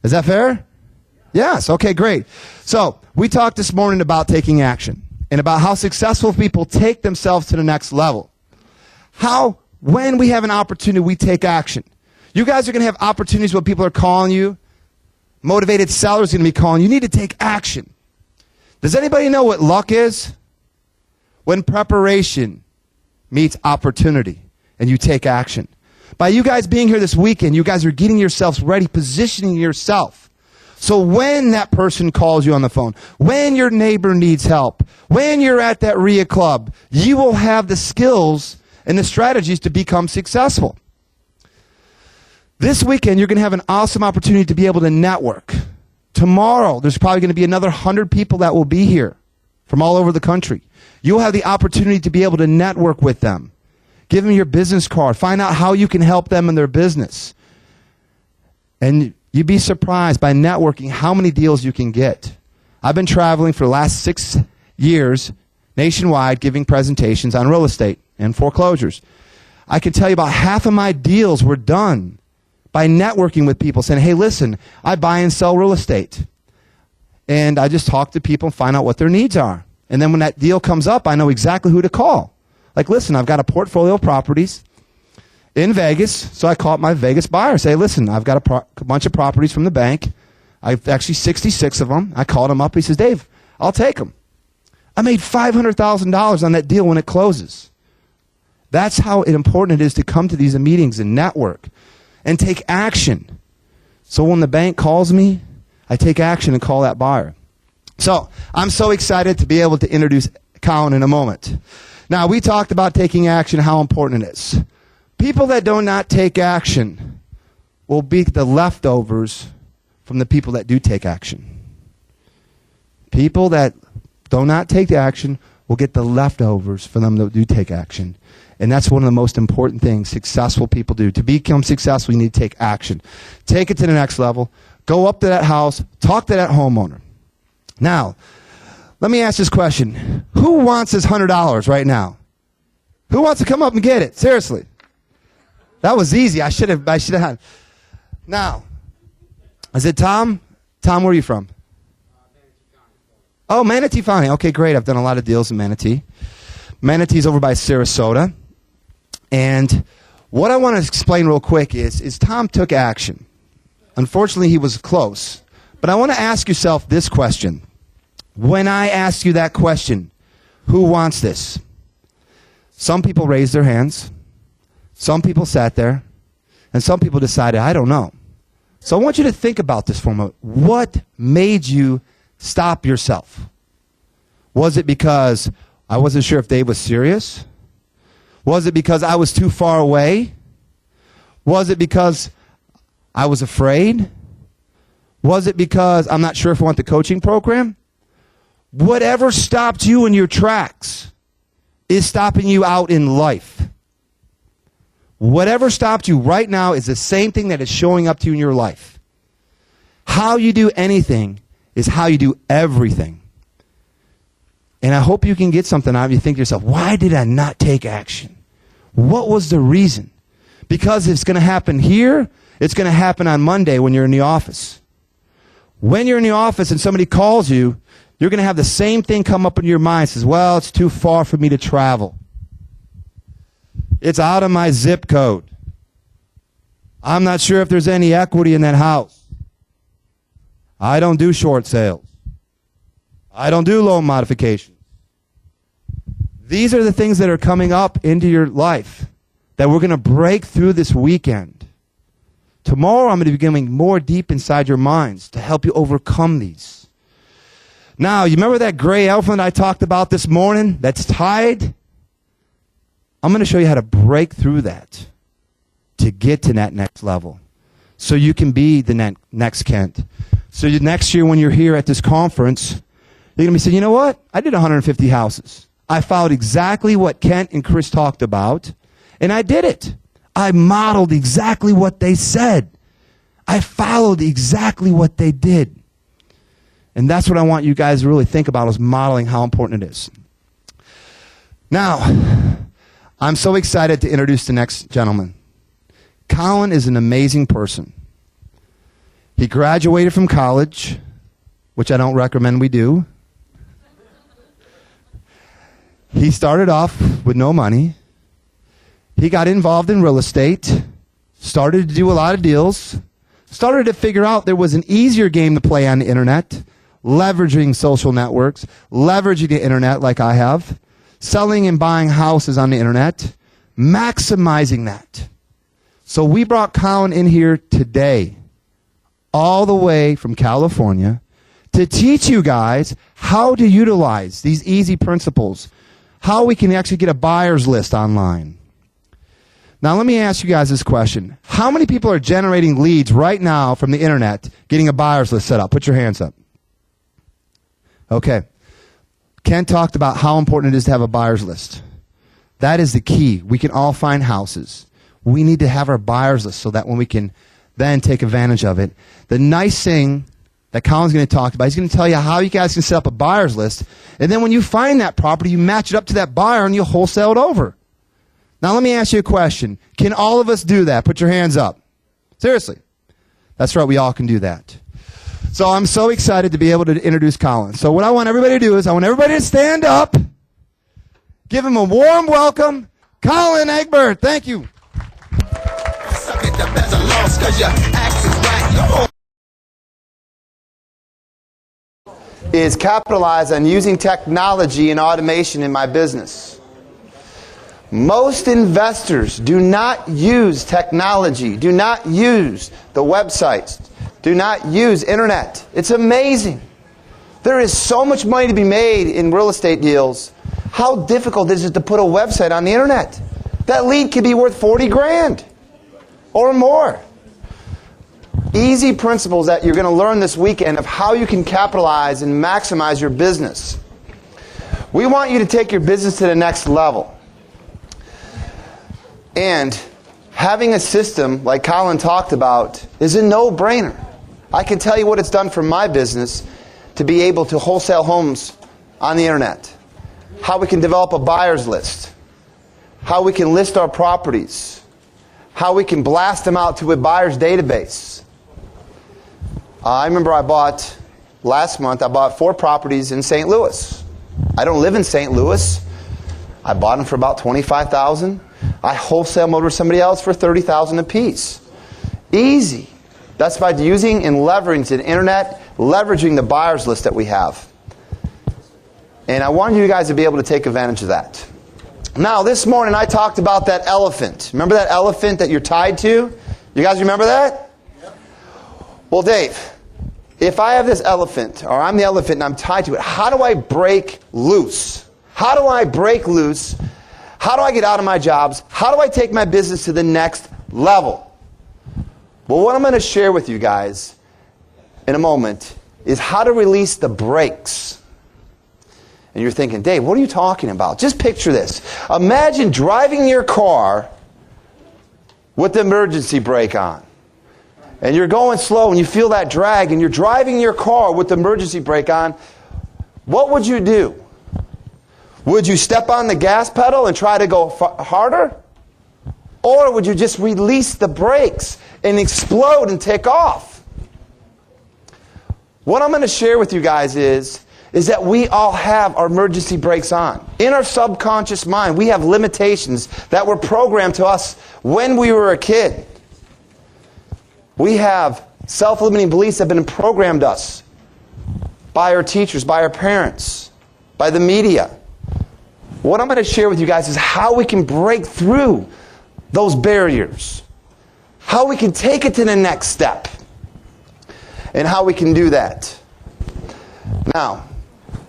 Speaker 3: Is that fair? Yes. Okay, great. So we talked this morning about taking action and about how successful people take themselves to the next level. When we have an opportunity, we take action. You guys are going to have opportunities where people are calling you. Motivated sellers are going to be calling. You need to take action. Does anybody know what luck is? When preparation meets opportunity and you take action. By you guys being here this weekend, you guys are getting yourselves ready, positioning yourself. So when that person calls you on the phone, when your neighbor needs help, when you're at that RIA club, you will have the skills and the strategies to become successful. This weekend, you're going to have an awesome opportunity to be able to network. Tomorrow, there's probably going to be another 100 people that will be here from all over the country. You'll have the opportunity to be able to network with them. Give them your business card. Find out how you can help them in their business. And you'd be surprised by networking how many deals you can get. I've been traveling for the last 6 years nationwide giving presentations on real estate and foreclosures. I can tell you about half of my deals were done by networking with people saying, hey, listen, I buy and sell real estate. And I just talk to people and find out what their needs are. And then when that deal comes up, I know exactly who to call. Like, listen, I've got a portfolio of properties in Vegas, so I call up my Vegas buyer. Say, listen, I've got a bunch of properties from the bank. I've actually 66 of them. I called him up. He says, Dave, I'll take them. I made $500,000 on that deal when it closes. That's how important it is to come to these meetings and network and take action. So when the bank calls me, I take action and call that buyer. So I'm so excited to be able to introduce Colin in a moment. Now, we talked about taking action, how important it is. People that do not take action will be the leftovers from the people that do take action. People that do not take action will get the leftovers for them that do take action. And that's one of the most important things successful people do. To become successful, you need to take action. Take it to the next level. Go up to that house. Talk to that homeowner. Now, let me ask this question. Who wants this $100 right now? Who wants to come up and get it? Seriously. That was easy. I should have had. Now, is it Tom? Tom, where are you from? Oh, Manatee County. Okay, great. I've done a lot of deals in Manatee. Manatee's over by Sarasota. And what I want to explain real quick is Tom took action. Unfortunately, he was close. But I want to ask yourself this question. When I ask you that question, who wants this? Some people raised their hands. Some people sat there. And some people decided, I don't know. So I want you to think about this for a moment. What made you stop yourself? Was it because I wasn't sure if Dave was serious? Was it because I was too far away? Was it because I was afraid? Was it because I'm not sure if I want the coaching program? Whatever stopped you in your tracks is stopping you out in life. Whatever stopped you right now is the same thing that is showing up to you in your life. How you do anything is how you do everything. And I hope you can get something out of it. You think to yourself, why did I not take action? What was the reason? Because it's going to happen here. It's going to happen on Monday when you're in the office. When you're in the office and somebody calls you, you're going to have the same thing come up in your mind. Says, well, it's too far for me to travel. It's out of my zip code. I'm not sure if there's any equity in that house. I don't do short sales. I don't do loan modifications. These are the things that are coming up into your life that we're going to break through this weekend. Tomorrow I'm going to be going more deep inside your minds to help you overcome these. Now, you remember that gray elephant I talked about this morning that's tied? I'm going to show you how to break through that to get to that next level so you can be the next Kent. So next year when you're here at this conference, you're going to be saying, you know what? I did 150 houses. I followed exactly what Kent and Chris talked about, and I did it. I modeled exactly what they said. I followed exactly what they did. And that's what I want you guys to really think about, is modeling how important it is. Now, I'm so excited to introduce the next gentleman. Colin is an amazing person. He graduated from college, which I don't recommend we do. He started off with no money. He got involved in real estate, started to do a lot of deals, started to figure out there was an easier game to play on the internet, leveraging social networks, leveraging the internet like I have, selling and buying houses on the internet, maximizing that. So we brought Colin in here today, all the way from California, to teach you guys how to utilize these easy principles, how we can actually get a buyer's list online. Now let me ask you guys this question. How many people are generating leads right now from the internet, getting a buyer's list set up? Put your hands up. Okay. Ken talked about how important it is to have a buyer's list. That is the key. We can all find houses. We need to have our buyer's list so that when we can then take advantage of it. The nice thing that Colin's going to talk about, he's going to tell you how you guys can set up a buyer's list. And then when you find that property, you match it up to that buyer and you wholesale it over. Now let me ask you a question. Can all of us do that? Put your hands up. Seriously. That's right, we all can do that. So I'm so excited to be able to introduce Colin. So what I want everybody to do is I want everybody to stand up. Give him a warm welcome. Colin Egbert, thank you. Is capitalize on using technology and automation in my business. Most investors do not use technology, do not use the websites, do not use internet. It's amazing. There is so much money to be made in real estate deals. How difficult is it to put a website on the internet? That lead could be worth 40 grand or more. Easy principles that you're going to learn this weekend of how you can capitalize and maximize your business. We want you to take your business to the next level. And having a system like Colin talked about is a no-brainer. I can tell you what it's done for my business to be able to wholesale homes on the internet. How we can develop a buyer's list. How we can list our properties. How we can blast them out to a buyer's database. I remember last month I bought 4 properties in St. Louis. I don't live in St. Louis. I bought them for about $25,000. I wholesale them over to somebody else for $30,000 a piece. Easy. That's by using and leveraging the internet, leveraging the buyer's list that we have. And I want you guys to be able to take advantage of that. Now, this morning I talked about that elephant. Remember that elephant that you're tied to? You guys remember that? Yep. Well, Dave, if I have this elephant, or I'm the elephant and I'm tied to it, how do I break loose? How do I break loose? How do I get out of my jobs? How do I take my business to the next level? Well, what I'm going to share with you guys in a moment is how to release the brakes. And you're thinking, Dave, what are you talking about? Just picture this. Imagine driving your car with the emergency brake on. And you're going slow and you feel that drag and you're driving your car with the emergency brake on. What would you do? Would you step on the gas pedal and try to go harder? Or would you just release the brakes and explode and take off? What I'm going to share with you guys is that we all have our emergency brakes on. In our subconscious mind, we have limitations that were programmed to us when we were a kid. We have self-limiting beliefs that have been programmed us by our teachers, by our parents, by the media. What I'm going to share with you guys is how we can break through those barriers, how we can take it to the next step, and how we can do that. Now,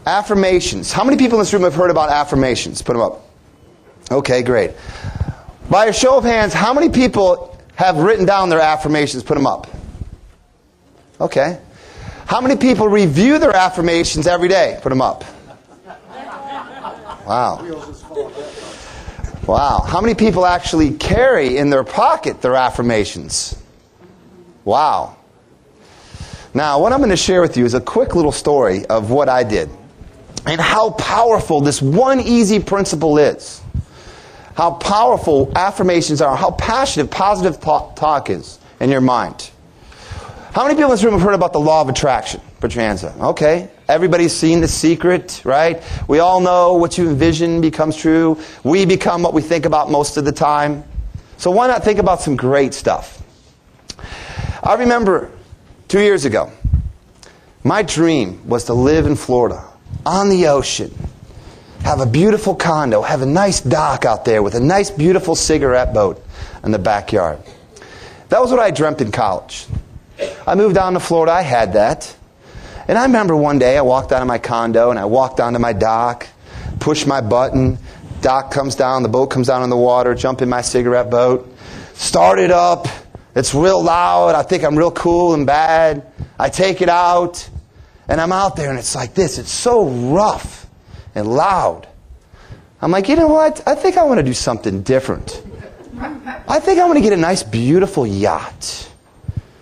Speaker 3: affirmations. How many people in this room have heard about affirmations? Put them up. Okay, great. By a show of hands, how many people have written down their affirmations? Put them up. Okay. How many people review their affirmations every day? Put them up. Wow. Wow. How many people actually carry in their pocket their affirmations? Wow. Now, what I'm going to share with you is a quick little story of what I did and how powerful this one easy principle is. How powerful affirmations are, how passionate positive talk is in your mind. How many people in this room have heard about the law of attraction? Put your hands up. Okay. Everybody's seen The Secret, right? We all know what you envision becomes true. We become what we think about most of the time. So why not think about some great stuff? I remember 2 years ago, my dream was to live in Florida, on the ocean, have a beautiful condo, have a nice dock out there with a nice, beautiful cigarette boat in the backyard. That was what I dreamt in college. I moved down to Florida, I had that. And I remember one day I walked out of my condo and I walked onto my dock, pushed my button, dock comes down, the boat comes down in the water, jump in my cigarette boat, start it up, it's real loud, I think I'm real cool and bad. I take it out, and I'm out there and it's like this, it's so rough and loud. I'm like, you know what? I think I want to do something different. I think I want to get a nice, beautiful yacht.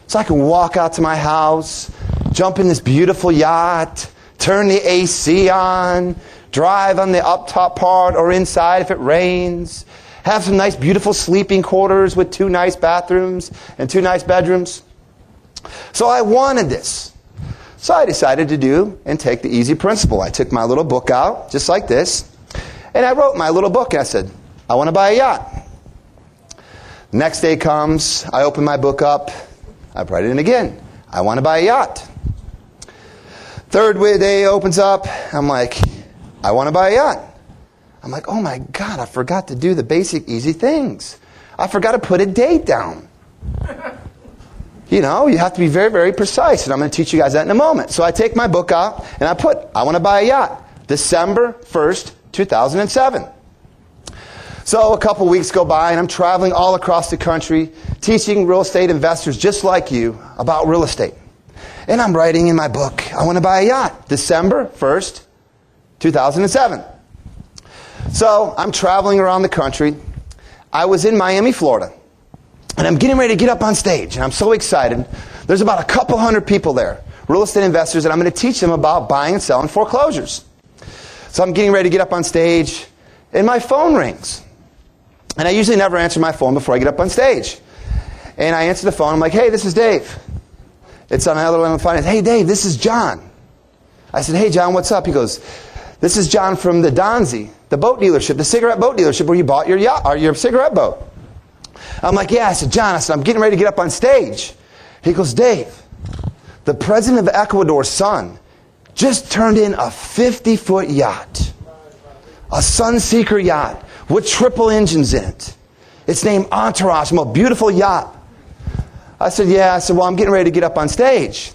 Speaker 3: So I can walk out to my house, jump in this beautiful yacht, turn the AC on, drive on the up top part or inside if it rains, have some nice, beautiful sleeping quarters with 2 nice bathrooms and 2 nice bedrooms. So I wanted this. So I decided to do and take the easy principle. I took my little book out, just like this, and I wrote my little book. I said, I want to buy a yacht. Next day comes, I open my book up, I write it in again. I want to buy a yacht. Third day opens up, I'm like, I want to buy a yacht. I'm like, oh my God, I forgot to do the basic easy things. I forgot to put a date down. You know, you have to be very, very precise, and I'm going to teach you guys that in a moment. So I take my book out, and I put, I want to buy a yacht. December 1st, 2007. So a couple weeks go by, and I'm traveling all across the country, teaching real estate investors just like you about real estate. And I'm writing in my book, I want to buy a yacht. December 1st, 2007. So I'm traveling around the country. I was in Miami, Florida. And I'm getting ready to get up on stage, and I'm so excited. There's about a couple hundred people there, real estate investors, and I'm going to teach them about buying and selling foreclosures. So I'm getting ready to get up on stage, and my phone rings. And I usually never answer my phone before I get up on stage. And I answer the phone, I'm like, hey, this is Dave. It's on the other line of the phone. Hey, Dave, this is John. I said, hey, John, what's up? He goes, this is John from the Donzi, the boat dealership, the cigarette boat dealership where you bought your yacht or your cigarette boat. I'm like, yeah. I said, John, I'm getting ready to get up on stage. He goes, Dave, the president of Ecuador's son just turned in a 50-foot yacht. A Sunseeker yacht with triple engines in it. It's named Entourage, a most beautiful yacht. I said, yeah. I said, well, I'm getting ready to get up on stage.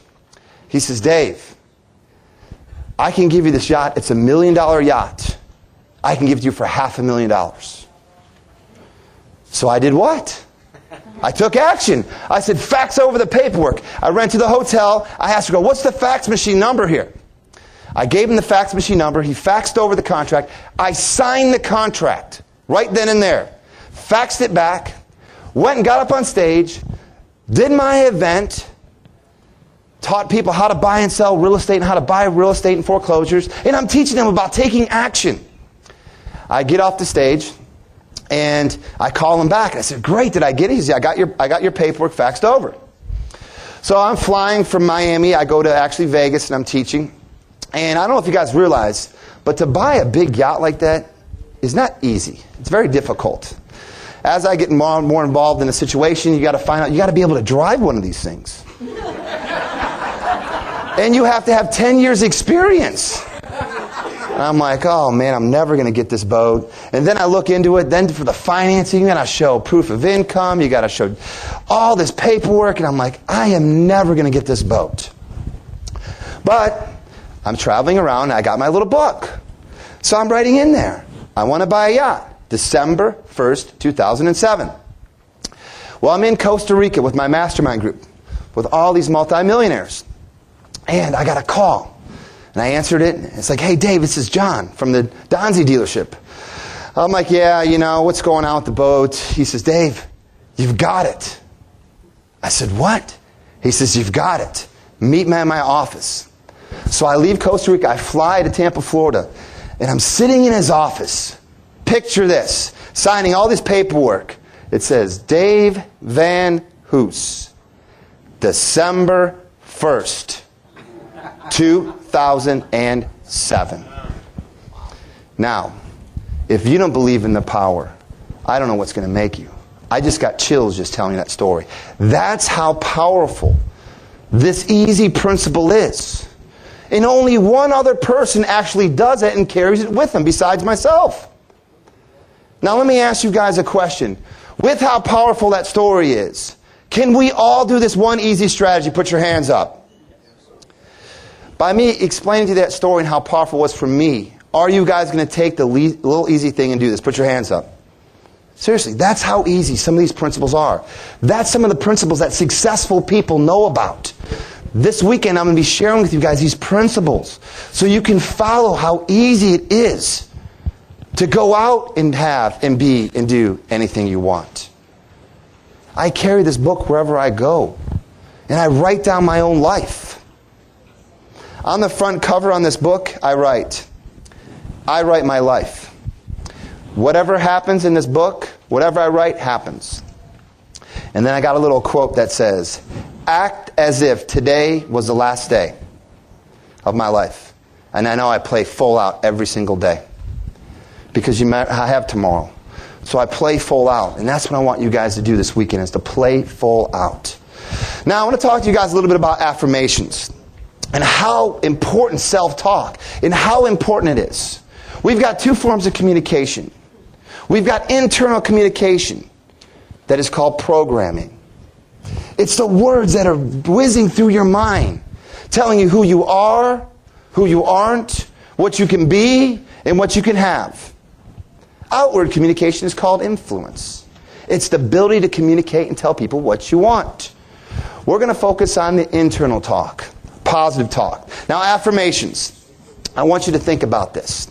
Speaker 3: He says, Dave, I can give you this yacht. It's $1 million yacht. I can give it to you for $500,000. So I did what? I took action. I said, fax over the paperwork. I ran to the hotel. I asked her, what's the fax machine number here? I gave him the fax machine number. He faxed over the contract. I signed the contract right then and there. Faxed it back. Went and got up on stage. Did my event. Taught people how to buy and sell real estate and how to buy real estate and foreclosures. And I'm teaching them about taking action. I get off the stage. And I call him back. I said, great, did I get it? He said, I got your paperwork faxed over. So I'm flying from Miami. I go to actually Vegas, and I'm teaching. And I don't know if you guys realize, but to buy a big yacht like that is not easy. It's very difficult. As I get more and more involved in the situation, you got to find out, you got to be able to drive one of these things. And you have to have 10 years experience. And I'm like, oh man, I'm never going to get this boat. And then I look into it. Then for the financing, you got to show proof of income. You got to show all this paperwork. And I'm like, I am never going to get this boat. But I'm traveling around and I got my little book. So I'm writing in there, I want to buy a yacht, December 1st, 2007. Well, I'm in Costa Rica with my mastermind group with all these multimillionaires. And I got a call. And I answered it. It's like, hey, Dave, this is John from the Donzi dealership. I'm like, yeah, you know, what's going on with the boat? He says, Dave, you've got it. I said, what? He says, you've got it. Meet me at my office. So I leave Costa Rica. I fly to Tampa, Florida. And I'm sitting in his office. Picture this. Signing all this paperwork. It says, Dave Van Hoos. December 1st, 2007. Now, if you don't believe in the power, I don't know what's going to make you. I just got chills just telling you that story. That's how powerful this easy principle is. And only one other person actually does it and carries it with them besides myself. Now let me ask you guys a question. With how powerful that story is, can we all do this one easy strategy? Put your hands up. By me explaining to you that story and how powerful it was for me, are you guys going to take the little easy thing and do this? Put your hands up. Seriously, that's how easy some of these principles are. That's some of the principles that successful people know about. This weekend I'm going to be sharing with you guys these principles so you can follow how easy it is to go out and have and be and do anything you want. I carry this book wherever I go, and I write down my own life. On the front cover on this book, I write my life. Whatever happens in this book, whatever I write happens. And then I got a little quote that says, act as if today was the last day of my life. And I know I play full out every single day. Because I have tomorrow. So I play full out. And that's what I want you guys to do this weekend, is to play full out. Now I want to talk to you guys a little bit about affirmations. And how important self-talk, and how important it is. We've got two forms of communication. We've got internal communication that is called programming. It's the words that are whizzing through your mind, telling you who you are, who you aren't, what you can be, and what you can have. Outward communication is called influence. It's the ability to communicate and tell people what you want. We're going to focus on the internal talk, positive talk. Now, affirmations. I want you to think about this.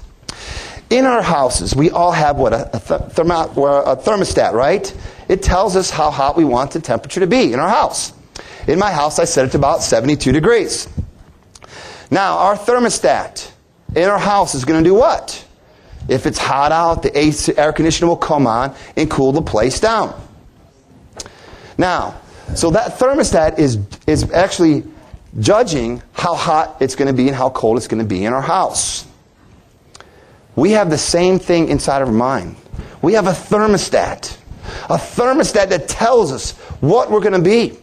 Speaker 3: In our houses, we all have what a thermostat, right? It tells us how hot we want the temperature to be in our house. In my house, I set it to about 72 degrees. Now, our thermostat in our house is going to do what? If it's hot out, the air conditioner will come on and cool the place down. Now, so that thermostat is actually judging how hot it's going to be and how cold it's going to be in our house. We have the same thing inside of our mind. We have a thermostat. A thermostat that tells us what we're going to be.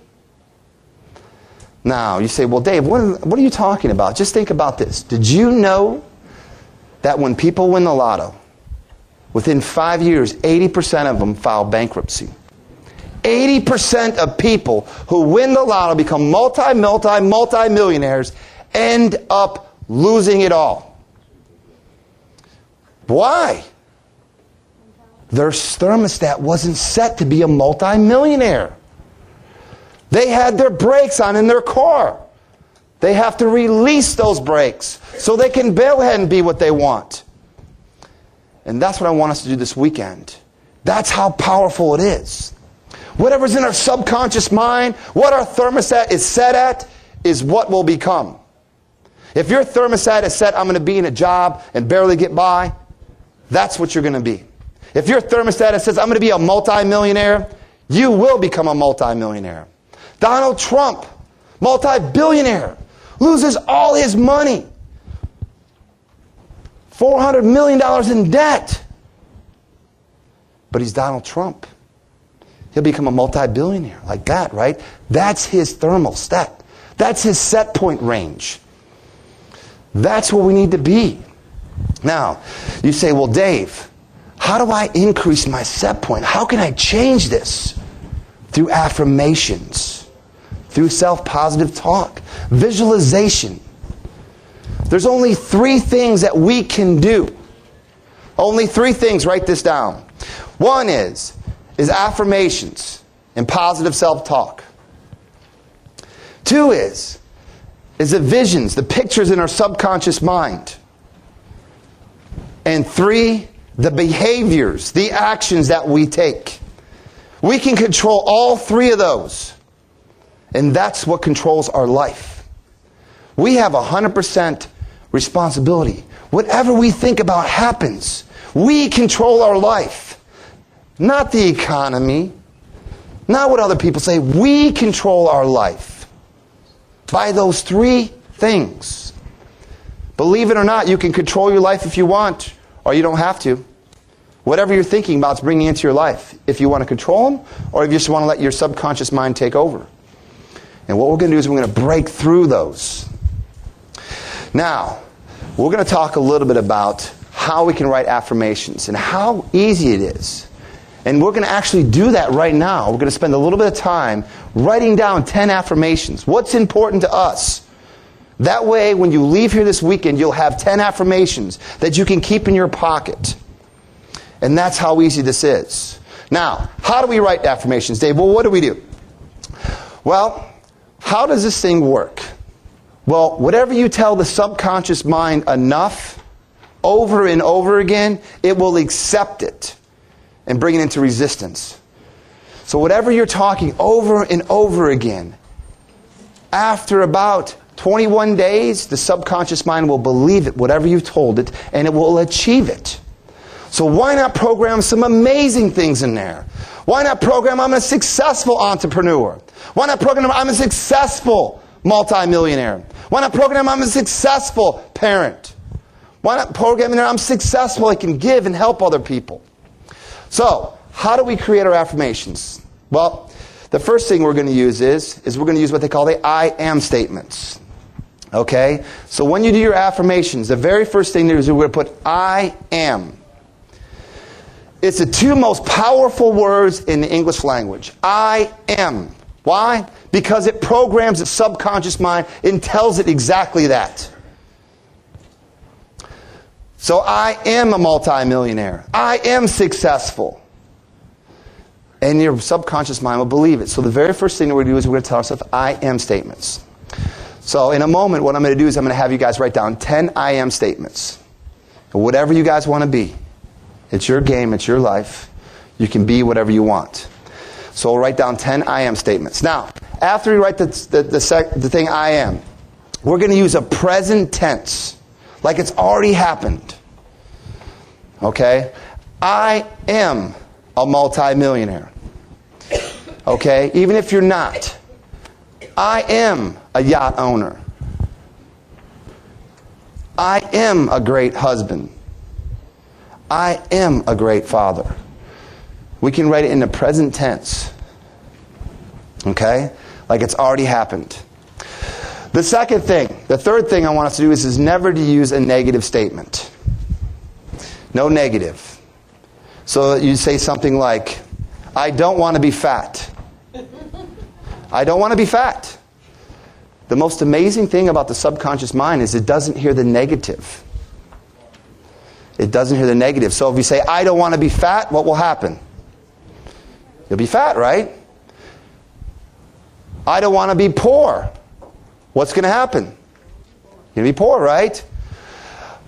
Speaker 3: Now, you say, well, Dave, what are you talking about? Just think about this. Did you know that when people win the lotto, within 5 years, 80% of them file bankruptcy? 80% of people who win the lotto, become multi-millionaires, end up losing it all. Why? Their thermostat wasn't set to be a multi-millionaire. They had their brakes on in their car. They have to release those brakes so they can go ahead and be what they want. And that's what I want us to do this weekend. That's how powerful it is. Whatever's in our subconscious mind, what our thermostat is set at, is what will become. If your thermostat is set, I'm going to be in a job and barely get by, that's what you're going to be. If your thermostat says, I'm going to be a multi-millionaire, you will become a multi-millionaire. Donald Trump, multi-billionaire, loses all his money. $400 million in debt. But he's Donald Trump. He'll become a multi-billionaire like that, right? That's his thermostat. That's his set point range. That's what we need to be. Now, you say, well, Dave, how do I increase my set point? How can I change this? Through affirmations, through self-positive talk, visualization. There's only 3 things that we can do. Only 3 things, write this down. One is affirmations and positive self-talk. 2 is the visions, the pictures in our subconscious mind. And 3, the behaviors, the actions that we take. We can control all 3 of those. And that's what controls our life. We have 100% responsibility. Whatever we think about happens. We control our life. Not the economy. Not what other people say. We control our life. By those 3 things. Believe it or not, you can control your life if you want, or you don't have to. Whatever you're thinking about is bringing into your life. If you want to control them, or if you just want to let your subconscious mind take over. And what we're going to do is we're going to break through those. Now, we're going to talk a little bit about how we can write affirmations and how easy it is. And we're going to actually do that right now. We're going to spend a little bit of time writing down 10 affirmations. What's important to us? That way, when you leave here this weekend, you'll have 10 affirmations that you can keep in your pocket. And that's how easy this is. Now, how do we write affirmations, Dave? Well, what do we do? Well, how does this thing work? Well, whatever you tell the subconscious mind enough, over and over again, it will accept it and bring it into resistance. So whatever you're talking over and over again, after about 21 days, the subconscious mind will believe it, whatever you've told it, and it will achieve it. So why not program some amazing things in there? Why not program I'm a successful entrepreneur? Why not program I'm a successful multimillionaire? Why not program I'm a successful parent? Why not program in there I'm successful, I can give and help other people? So, how do we create our affirmations? Well, the first thing we're going to use is we're going to use what they call the I am statements. Okay? So when you do your affirmations, the very first thing to do is we're going to put I am. It's the 2 most powerful words in the English language. I am. Why? Because it programs its subconscious mind and tells it exactly that. So I am a multimillionaire. I am successful. And your subconscious mind will believe it. So the very first thing that we're going to do is we're going to tell ourselves I am statements. So in a moment, what I'm going to do is I'm going to have you guys write down 10 I am statements. And whatever you guys want to be. It's your game, it's your life. You can be whatever you want. So we'll write down 10 I am statements. Now, after we write the thing I am, we're going to use a present tense. Like it's already happened. Okay? I am a multimillionaire. Okay? Even if you're not. I am a yacht owner. I am a great husband. I am a great father. We can write it in the present tense. Okay? Like it's already happened. The third thing I want us to do is never to use a negative statement. No negative. So you say something like, I don't want to be fat. I don't want to be fat. The most amazing thing about the subconscious mind is it doesn't hear the negative. It doesn't hear the negative. So if you say, I don't want to be fat, what will happen? You'll be fat, right? I don't want to be poor. What's going to happen? You're going to be poor, right?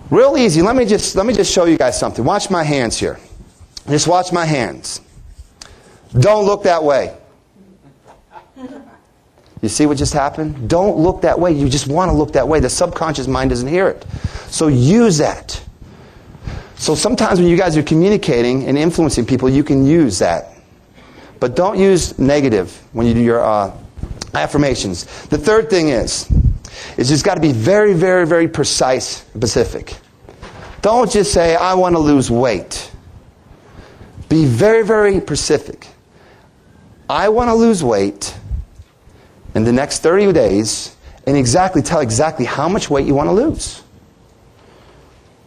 Speaker 3: Real easy. Let me just show you guys something. Watch my hands here. Just watch my hands. Don't look that way. You see what just happened? Don't look that way. You just want to look that way. The subconscious mind doesn't hear it. So use that. So sometimes when you guys are communicating and influencing people, you can use that. But don't use negative when you do your affirmations. The third thing is just got to be very, very, very precise and specific. Don't just say, I want to lose weight. Be very, very specific. I want to lose weight in the next 30 days and tell exactly how much weight you want to lose.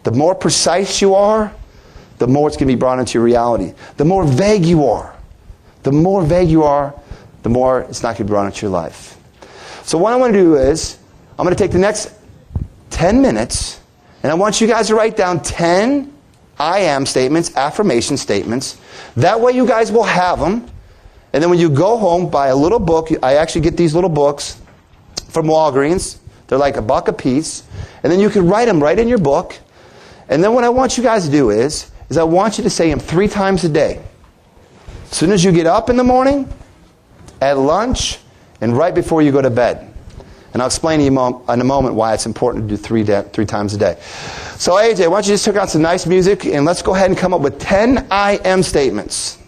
Speaker 3: The more precise you are, the more it's going to be brought into your reality. The more vague you are, the more it's not going to be brought into your life. So what I want to do is, I'm going to take the next 10 minutes, and I want you guys to write down 10 I am statements, affirmation statements. That way you guys will have them. And then when you go home, buy a little book. I actually get these little books from Walgreens. They're like $1 a piece. And then you can write them right in your book. And then what I want you guys to do is I want you to say them 3 times a day. As soon as you get up in the morning, at lunch, and right before you go to bed. And I'll explain to you in a moment why it's important to do 3 times a day. So AJ, why don't you just check out some nice music, and let's go ahead and come up with 10 I am statements.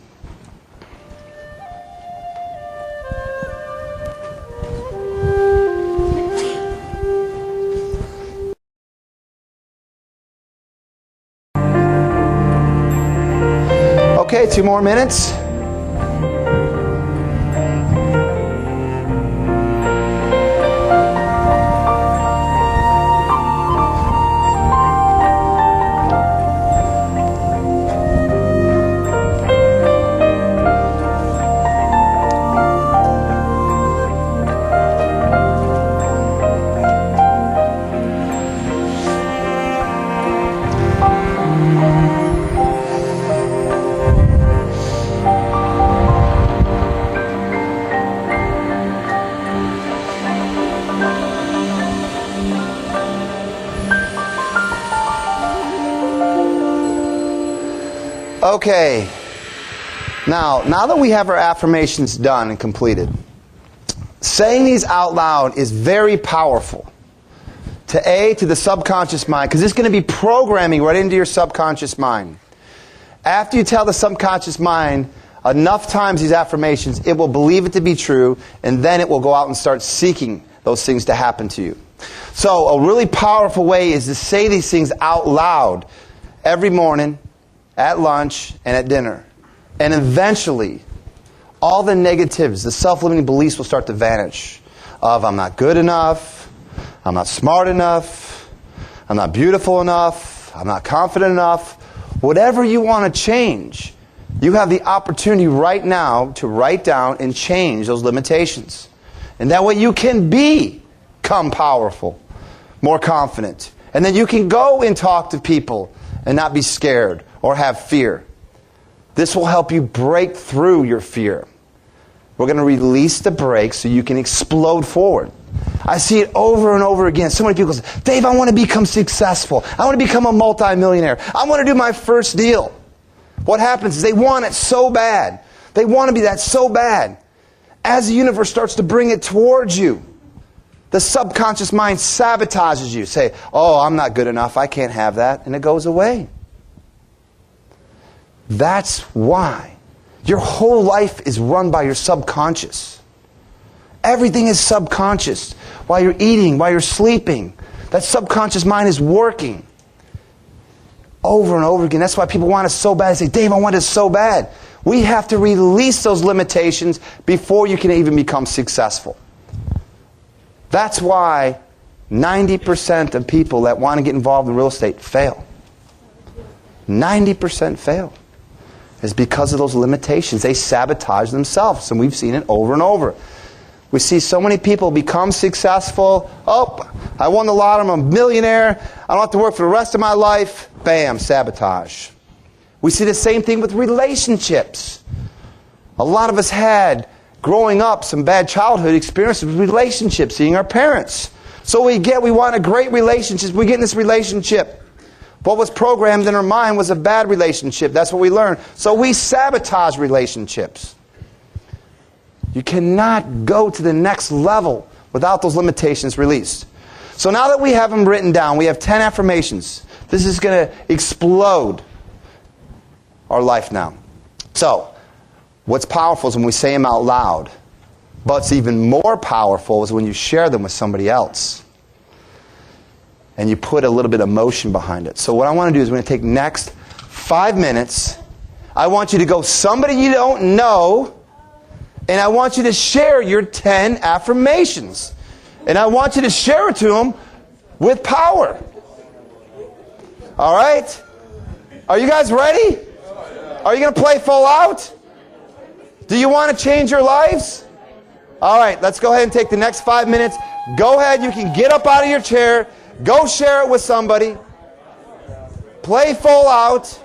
Speaker 3: Okay, 2 more minutes. Okay, now that we have our affirmations done and completed, saying these out loud is very powerful to the subconscious mind, because it's going to be programming right into your subconscious mind. After you tell the subconscious mind enough times these affirmations, it will believe it to be true, and then it will go out and start seeking those things to happen to you. So a really powerful way is to say these things out loud every morning, at lunch, and at dinner. And eventually, all the negatives, the self-limiting beliefs will start to vanish. Of I'm not good enough, I'm not smart enough, I'm not beautiful enough, I'm not confident enough. Whatever you want to change, you have the opportunity right now to write down and change those limitations. And that way you can become powerful, more confident. And then you can go and talk to people and not be scared or have fear. This will help you break through your fear. We're going to release the brakes so you can explode forward. I see it over and over again. So many people say, Dave, I want to become successful. I want to become a multimillionaire. I want to do my first deal. What happens is they want it so bad. They want to be that so bad. As the universe starts to bring it towards you, the subconscious mind sabotages you. Say, oh, I'm not good enough. I can't have that. And it goes away. That's why your whole life is run by your subconscious. Everything is subconscious. While you're eating, while you're sleeping, that subconscious mind is working over and over again. That's why people want it so bad. They say, Dave, I want it so bad. We have to release those limitations before you can even become successful. That's why 90% of people that want to get involved in real estate fail. 90% fail. Is because of those limitations. They sabotage themselves, and we've seen it over and over. We see so many people become successful. Oh, I won the lottery, I'm a millionaire. I don't have to work for the rest of my life. Bam, sabotage. We see the same thing with relationships. A lot of us had, growing up, some bad childhood experiences with relationships, seeing our parents. So we want a great relationship. We get in this relationship. What was programmed in our mind was a bad relationship. That's what we learned. So we sabotage relationships. You cannot go to the next level without those limitations released. So now that we have them written down, we have 10 affirmations. This is going to explode our life now. So, what's powerful is when we say them out loud. But what's even more powerful is when you share them with somebody else. And you put a little bit of emotion behind it. So what I want to do is we're going to take next 5 minutes. I want you to go somebody you don't know, and I want you to share your 10 affirmations. And I want you to share it to them with power. All right? Are you guys ready? Are you going to play full out? Do you want to change your lives? All right, let's go ahead and take the next 5 minutes. Go ahead, you can get up out of your chair. Go share it with somebody. Play full out.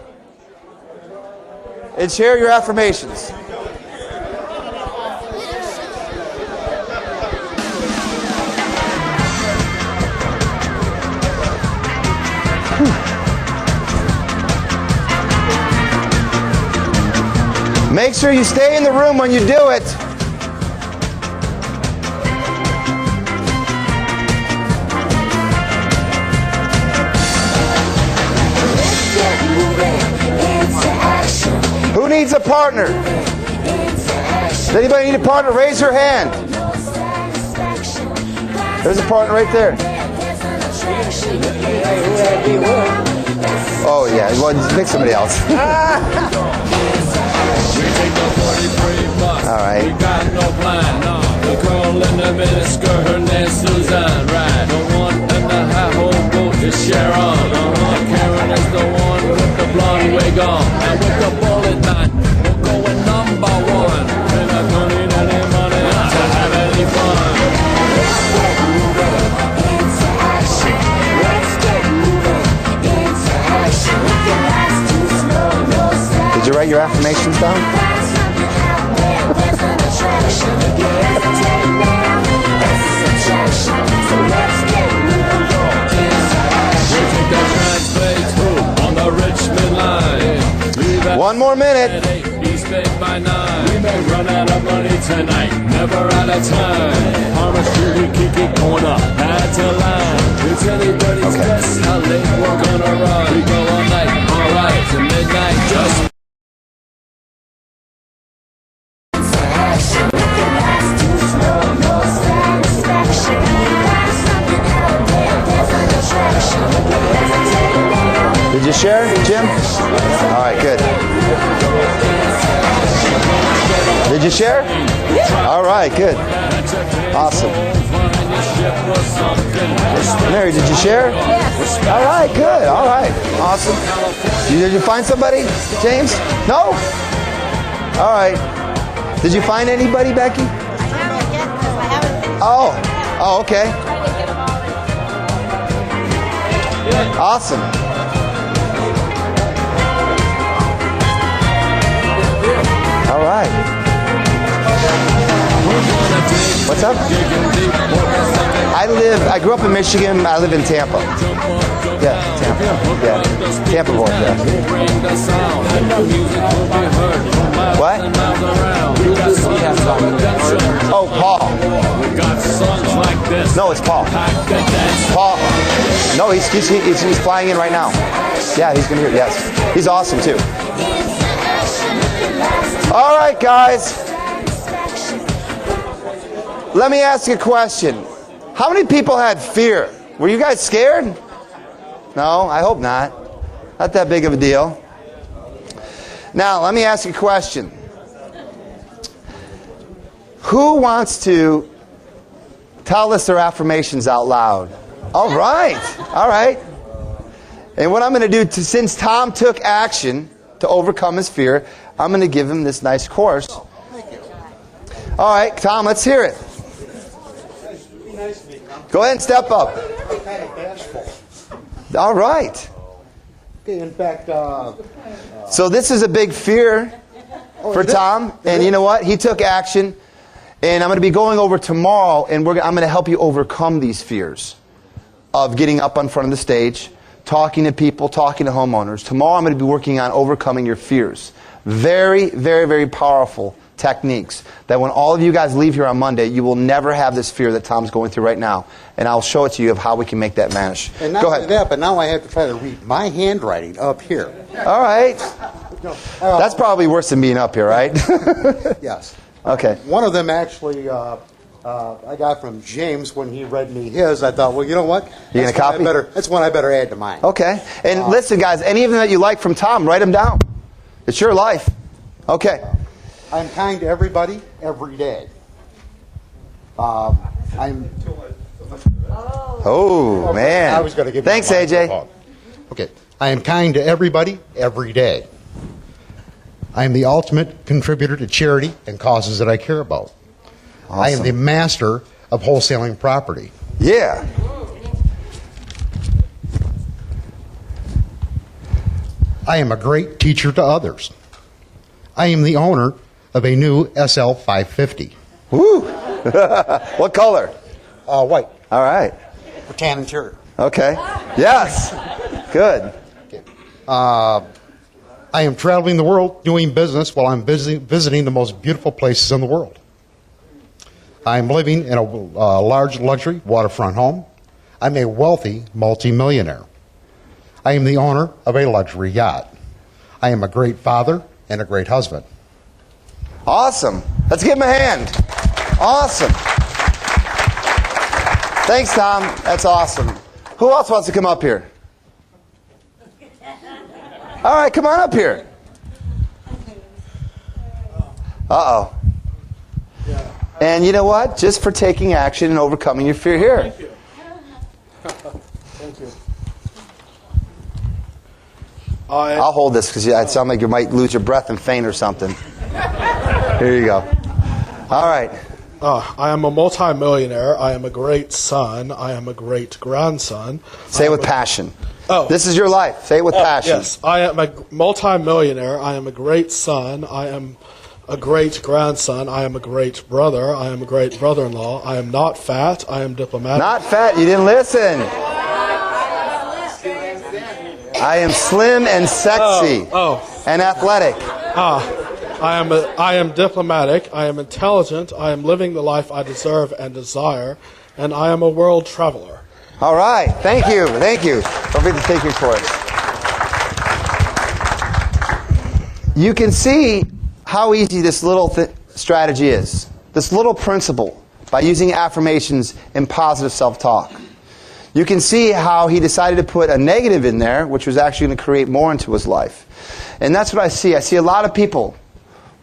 Speaker 3: And share your affirmations. Make sure you stay in the room when you do it. Who needs a partner? Does anybody need a partner? Raise your hand. There's a partner right there. Oh yeah, well, pick somebody else. All right.
Speaker 5: We got no plan, no. The girl in the miniskirt, her name's Suzanne, right? The one in the high hole boat is Sharon. Karen is the one with the blonde wig on. And with the bullet man, we're going number one. And I don't need any money to have any fun.
Speaker 6: Let's get moving into action. Let's get moving into action. If your life's too slow, no stop.
Speaker 3: Did you write your affirmations down? One more minute.
Speaker 5: By 9. We may run out of money tonight, never out of time. How much do we keep it going up? That's a line. It's anybody's guess how late we're gonna run. We go all night, alright, to midnight, just.
Speaker 3: Did you share, Jim? All right, good. Did you share? All right, good. Awesome. Mary, did you share? All right, good. All right, awesome. Did you find somebody, James? No? All right. Did you find anybody, Becky?
Speaker 7: I haven't yet because I haven't.
Speaker 3: Oh, okay. Awesome. All right. What's up? I grew up in Michigan. I live in Tampa. Yeah, Tampa. Yeah, Tampa boy. Yeah. What? Oh, Paul. No, it's Paul. Paul. No, he's flying in right now. Yeah, he's gonna hear. Yes, he's awesome too. All right, guys. Let me ask you a question. How many people had fear? Were you guys scared? No, I hope not. Not that big of a deal. Now, let me ask you a question. Who wants to tell us their affirmations out loud? All right. All right. And what I'm going to do, since Tom took action to overcome his fear, I'm going to give him this nice course. All right, Tom, let's hear it. Go ahead and step up.
Speaker 8: I'm kind of bashful.
Speaker 3: All right.
Speaker 8: Okay, in fact,
Speaker 3: So this is a big fear for Tom, and you know what? He took action, and I'm going to be going over tomorrow, and I'm going to help you overcome these fears of getting up on front of the stage, talking to people, talking to homeowners. Tomorrow I'm going to be working on overcoming your fears. Very, very, very powerful techniques that when all of you guys leave here on Monday, you will never have this fear that Tom's going through right now. And I'll show it to you of how we can make that vanish.
Speaker 8: and not
Speaker 3: Go
Speaker 8: only
Speaker 3: ahead.
Speaker 8: that, but now I have to try to read my handwriting up here.
Speaker 3: All right. That's probably worse than being up here, right?
Speaker 8: Yes.
Speaker 3: Okay.
Speaker 8: One of them actually I got from James when he read me his. I thought, well, you know what?
Speaker 3: You gonna copy?
Speaker 8: That's one I better add to mine.
Speaker 3: Okay. And listen, guys, any of them that you like from Tom, write them down. It's your life. Okay.
Speaker 8: I'm kind to everybody every day. I'm.
Speaker 3: Oh, man.
Speaker 8: I was going to give you
Speaker 3: Thanks,
Speaker 8: a
Speaker 3: AJ.
Speaker 8: microphone. Okay. I am kind to everybody every day. I am the ultimate contributor to charity and causes that I care about. I am the master of wholesaling property.
Speaker 3: Yeah.
Speaker 8: I am a great teacher to others. I am the owner of a new SL 550.
Speaker 3: Woo. What color?
Speaker 8: White.
Speaker 3: All right.
Speaker 8: For tan interior.
Speaker 3: Okay. Yes. Good.
Speaker 8: I am traveling the world doing business while I'm visiting the most beautiful places in the world. I am living in a large luxury waterfront home. I'm a wealthy multimillionaire. I am the owner of a luxury yacht. I am a great father and a great husband.
Speaker 3: Awesome. Let's give him a hand. Awesome. Thanks, Tom. That's awesome. Who else wants to come up here? All right, come on up here. Uh-oh. And you know what? Just for taking action and overcoming your fear here.
Speaker 4: Thank you. Thank you.
Speaker 3: I'll hold this because it sounds like you might lose your breath and faint or something. Here you go. All right.
Speaker 9: I am a multimillionaire. I am a great son. I am a great grandson.
Speaker 3: Say it with passion.
Speaker 9: Oh.
Speaker 3: This is your life. Say it with passion.
Speaker 9: Yes, I am a multimillionaire. I am a great son. I am a great grandson. I am a great brother. I am a great brother-in-law. I am not fat. I am diplomatic.
Speaker 3: Not fat. You didn't listen. I am slim and sexy and athletic.
Speaker 9: I am diplomatic. I am intelligent. I am living the life I deserve and desire. And I am a world traveler.
Speaker 3: All right. Thank you. Thank you. Don't forget to take your course. You can see how easy this little strategy is. This little principle by using affirmations and positive self-talk. You can see how he decided to put a negative in there, which was actually going to create more into his life. And that's what I see. I see a lot of people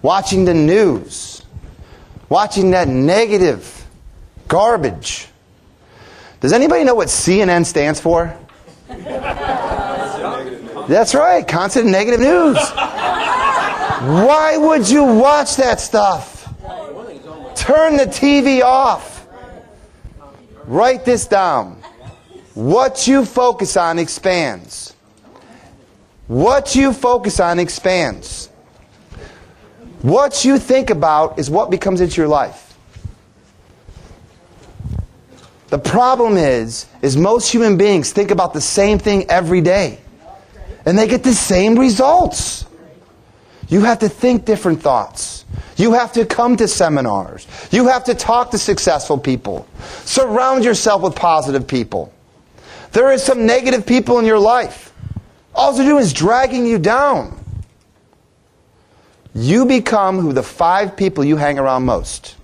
Speaker 3: watching the news, watching that negative garbage. Does anybody know what CNN stands for? That's right, constant negative news. Why would you watch that stuff? Turn the TV off. Write this down. What you focus on expands. What you focus on expands. What you think about is what becomes into your life. The problem is most human beings think about the same thing every day. And they get the same results. You have to think different thoughts. You have to come to seminars. You have to talk to successful people. Surround yourself with positive people. There is some negative people in your life. All they're doing is dragging you down. You become who the 5 people you hang around most.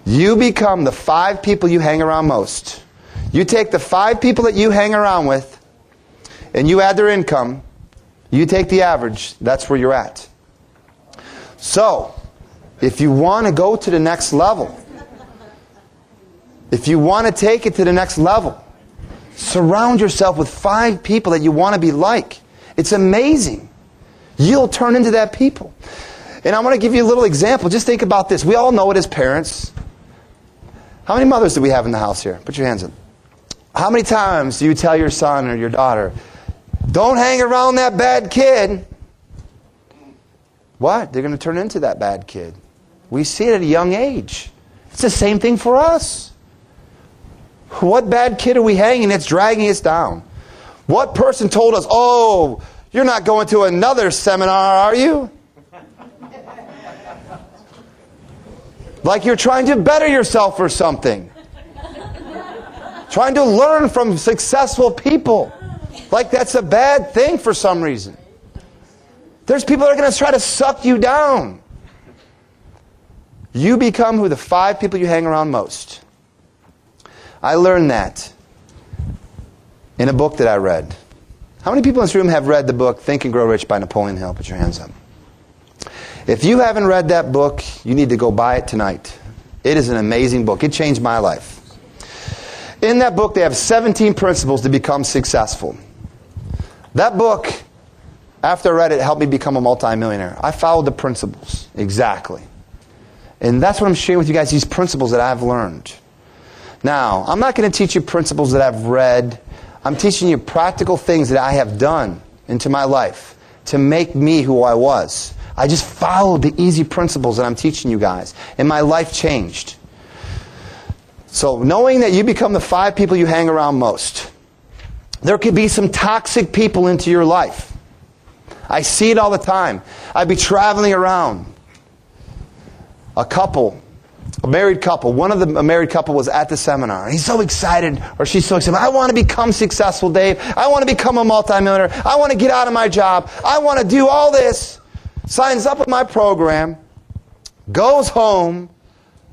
Speaker 3: You become the 5 people you hang around most. You take the 5 people that you hang around with, and you add their income, you take the average, that's where you're at. So, if you want to go to the next level, if you want to take it to the next level, surround yourself with 5 people that you want to be like. It's amazing. You'll turn into that people. And I want to give you a little example. Just think about this. We all know it as parents. How many mothers do we have in the house here? Put your hands up. How many times do you tell your son or your daughter, don't hang around that bad kid? What? They're going to turn into that bad kid. We see it at a young age. It's the same thing for us. What bad kid are we hanging that's dragging us down? What person told us, oh, you're not going to another seminar, are you? Like you're trying to better yourself or something. Trying to learn from successful people. Like that's a bad thing for some reason. There's people that are going to try to suck you down. You become who the 5 people you hang around most. I learned that in a book that I read. How many people in this room have read the book Think and Grow Rich by Napoleon Hill? Put your hands up. If you haven't read that book, you need to go buy it tonight. It is an amazing book. It changed my life. In that book, they have 17 principles to become successful. That book, after I read it, helped me become a multimillionaire. I followed the principles exactly. And that's what I'm sharing with you guys, these principles that I've learned. Now, I'm not going to teach you principles that I've read. I'm teaching you practical things that I have done into my life to make me who I was. I just followed the easy principles that I'm teaching you guys, and my life changed. So knowing that you become the 5 people you hang around most, there could be some toxic people into your life. I see it all the time. I'd be traveling around. A married couple, one of the married couple was at the seminar. And he's so excited, or she's so excited. I want to become successful, Dave. I want to become a multimillionaire. I want to get out of my job. I want to do all this. Signs up with my program, goes home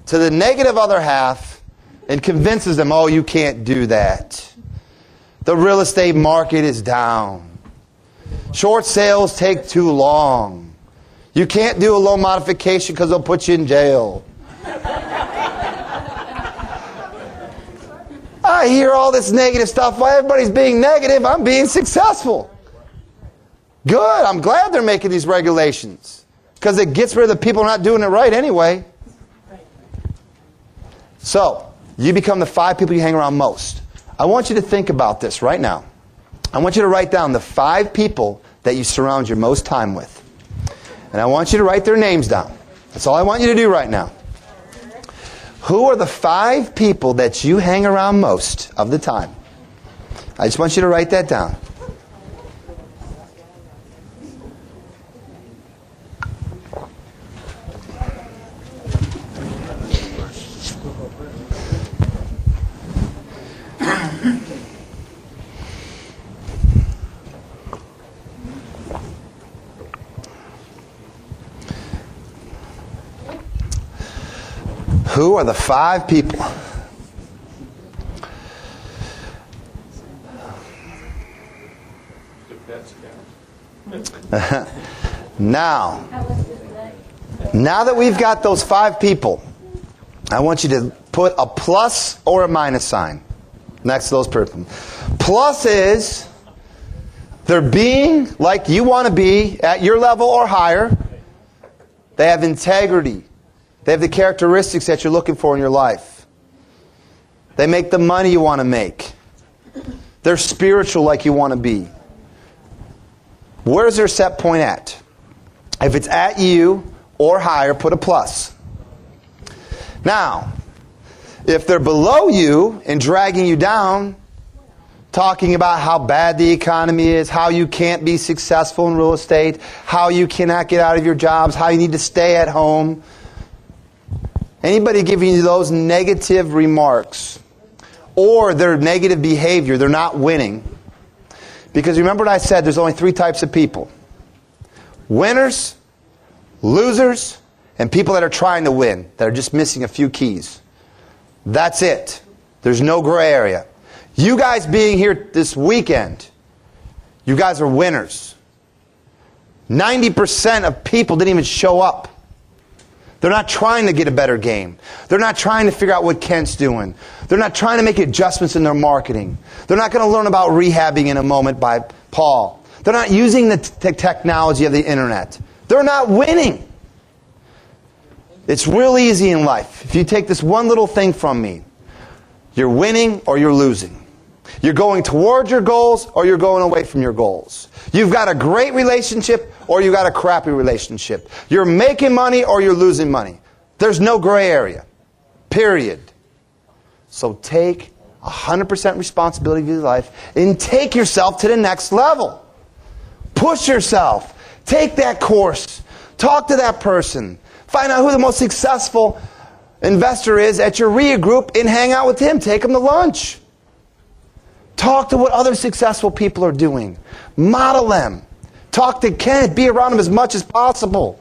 Speaker 3: to the negative other half, and convinces them, oh, you can't do that. The real estate market is down. Short sales take too long. You can't do a loan modification because they'll put you in jail. I hear all this negative stuff. Why everybody's being negative? I'm being successful. Good. I'm glad they're making these regulations because it gets rid of the people not doing it right anyway. So, you become the 5 people you hang around most. I want you to think about this right now. I want you to write down the 5 people that you surround your most time with. And I want you to write their names down. That's all I want you to do right now. Who are the 5 people that you hang around most of the time? I just want you to write that down. Who are the 5 people? Now that we've got those 5 people, I want you to put a plus or a minus sign next to those people. Plus is they're being like you want to be at your level or higher. They have integrity. They have the characteristics that you're looking for in your life. They make the money you want to make. They're spiritual like you want to be. Where's their set point at? If it's at you or higher, put a plus. Now, if they're below you and dragging you down, talking about how bad the economy is, how you can't be successful in real estate, how you cannot get out of your jobs, how you need to stay at home, anybody giving you those negative remarks or their negative behavior, they're not winning. Because remember what I said, there's only 3 types of people. Winners, losers, and people that are trying to win, that are just missing a few keys. That's it. There's no gray area. You guys being here this weekend, you guys are winners. 90% of people didn't even show up. They're not trying to get a better game. They're not trying to figure out what Kent's doing. They're not trying to make adjustments in their marketing. They're not going to learn about rehabbing in a moment by Paul. They're not using the technology of the internet. They're not winning. It's real easy in life. If you take this one little thing from me, you're winning or you're losing. You're going towards your goals or you're going away from your goals. You've got a great relationship or you've got a crappy relationship. You're making money or you're losing money. There's no gray area. Period. So take 100% responsibility of your life and take yourself to the next level. Push yourself. Take that course. Talk to that person. Find out who the most successful investor is at your RIA group and hang out with him. Take him to lunch. Talk to what other successful people are doing. Model them. Talk to Kent. Be around him as much as possible.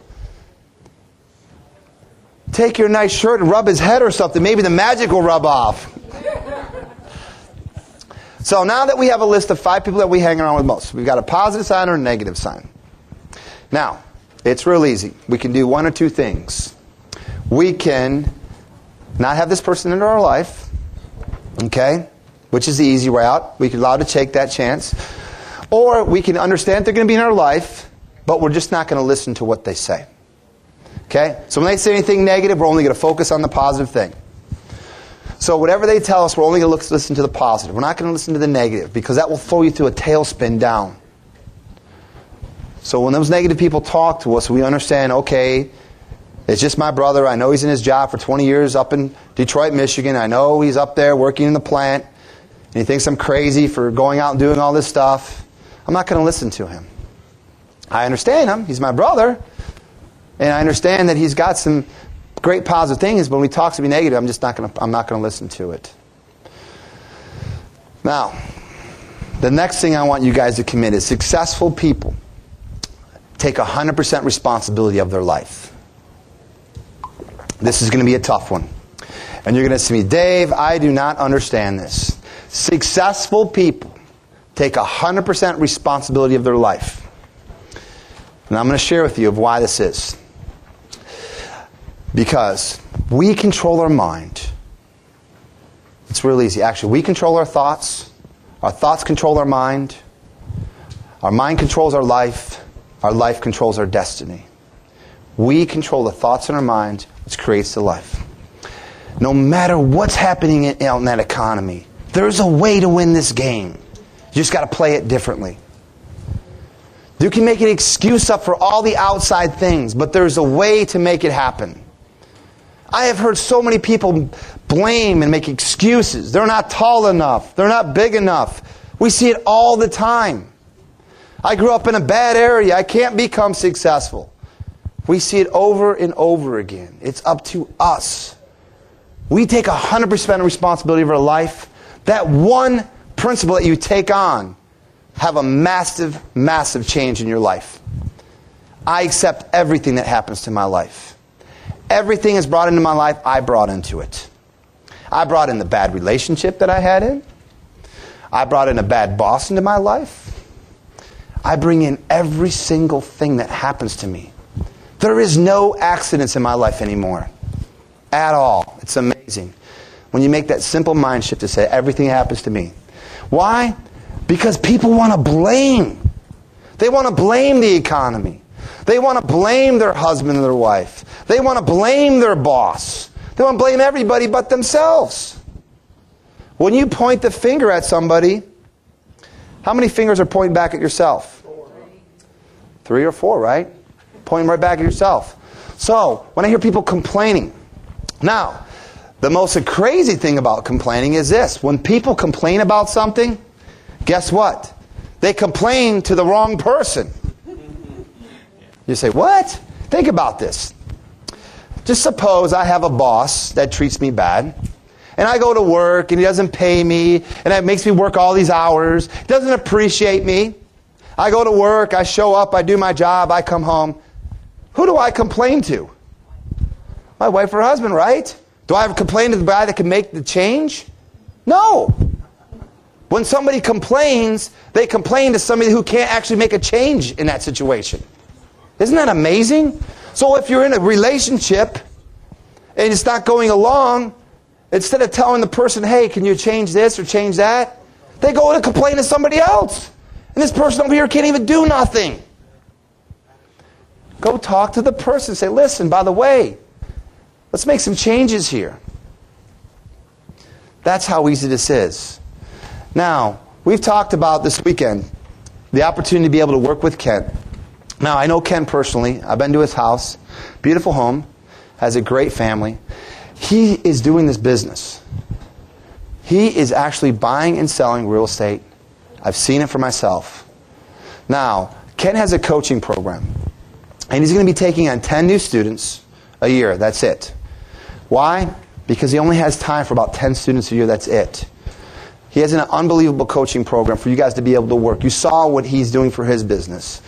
Speaker 3: Take your nice shirt and rub his head or something. Maybe the magic will rub off. So now that we have a list of 5 people that we hang around with most, we've got a positive sign or a negative sign. Now, it's real easy. We can do one or two things. We can not have this person into our life, okay, which is the easy way out. We can allow to take that chance. Or we can understand they're going to be in our life, but we're just not going to listen to what they say. Okay? So when they say anything negative, we're only going to focus on the positive thing. So whatever they tell us, we're only going to listen to the positive. We're not going to listen to the negative, because that will throw you through a tailspin down. So when those negative people talk to us, we understand, okay, it's just my brother. I know he's in his job for 20 years up in Detroit, Michigan. I know he's up there working in the plant, and he thinks I'm crazy for going out and doing all this stuff. I'm not going to listen to him. I understand him. He's my brother. And I understand that he's got some great positive things, but when he talks to me negative, I'm not going to listen to it. Now, the next thing I want you guys to commit is successful people take 100% responsibility of their life. This is going to be a tough one. And you're going to say to me, Dave, I do not understand this. Successful people take 100% responsibility of their life. And I'm going to share with you of why this is. Because we control our mind. It's real easy. Actually, we control our thoughts control our mind controls our life controls our destiny. We control the thoughts in our mind, which creates the life. No matter what's happening out in that economy, there's a way to win this game. You just got to play it differently. You can make an excuse up for all the outside things, but there's a way to make it happen. I have heard so many people blame and make excuses. They're not tall enough. They're not big enough. We see it all the time. I grew up in a bad area. I can't become successful. We see it over and over again. It's up to us. We take 100% of responsibility of our life. That one principle that you take on have a massive, massive change in your life. I accept everything that happens to my life. Everything is brought into my life, I brought into it. I brought in the bad relationship that I had in. I brought in a bad boss into my life. I bring in every single thing that happens to me. There is no accidents in my life anymore. At all. It's amazing. When you make that simple mind shift to say, everything happens to me. Why? Because people want to blame. They want to blame the economy. They want to blame their husband and their wife. They want to blame their boss. They want to blame everybody but themselves. When you point the finger at somebody, how many fingers are pointing back at yourself? 3 or 4, right? Pointing right back at yourself. So, when I hear people complaining, now, the most crazy thing about complaining is this. When people complain about something, guess what? They complain to the wrong person. You say, what? Think about this. Just suppose I have a boss that treats me bad, and I go to work, and he doesn't pay me, and it makes me work all these hours. He doesn't appreciate me. I go to work, I show up, I do my job, I come home. Who do I complain to? My wife or husband, right? Do I have to complain to the guy that can make the change? No. When somebody complains, they complain to somebody who can't actually make a change in that situation. Isn't that amazing? So if you're in a relationship and it's not going along, instead of telling the person, hey, can you change this or change that? They go and complain to somebody else. And this person over here can't even do nothing. Go talk to the person and say, listen, by the way, let's make some changes here. That's how easy this is. Now, we've talked about this weekend the opportunity to be able to work with Ken. Now, I know Ken personally. I've been to his house. Beautiful home. Has a great family. He is doing this business. He is actually buying and selling real estate. I've seen it for myself. Now, Ken has a coaching program. And he's going to be taking on 10 new students a year. That's it. Why? Because he only has time for about 10 students a year. That's it. He has an unbelievable coaching program for you guys to be able to work. You saw what he's doing for his business.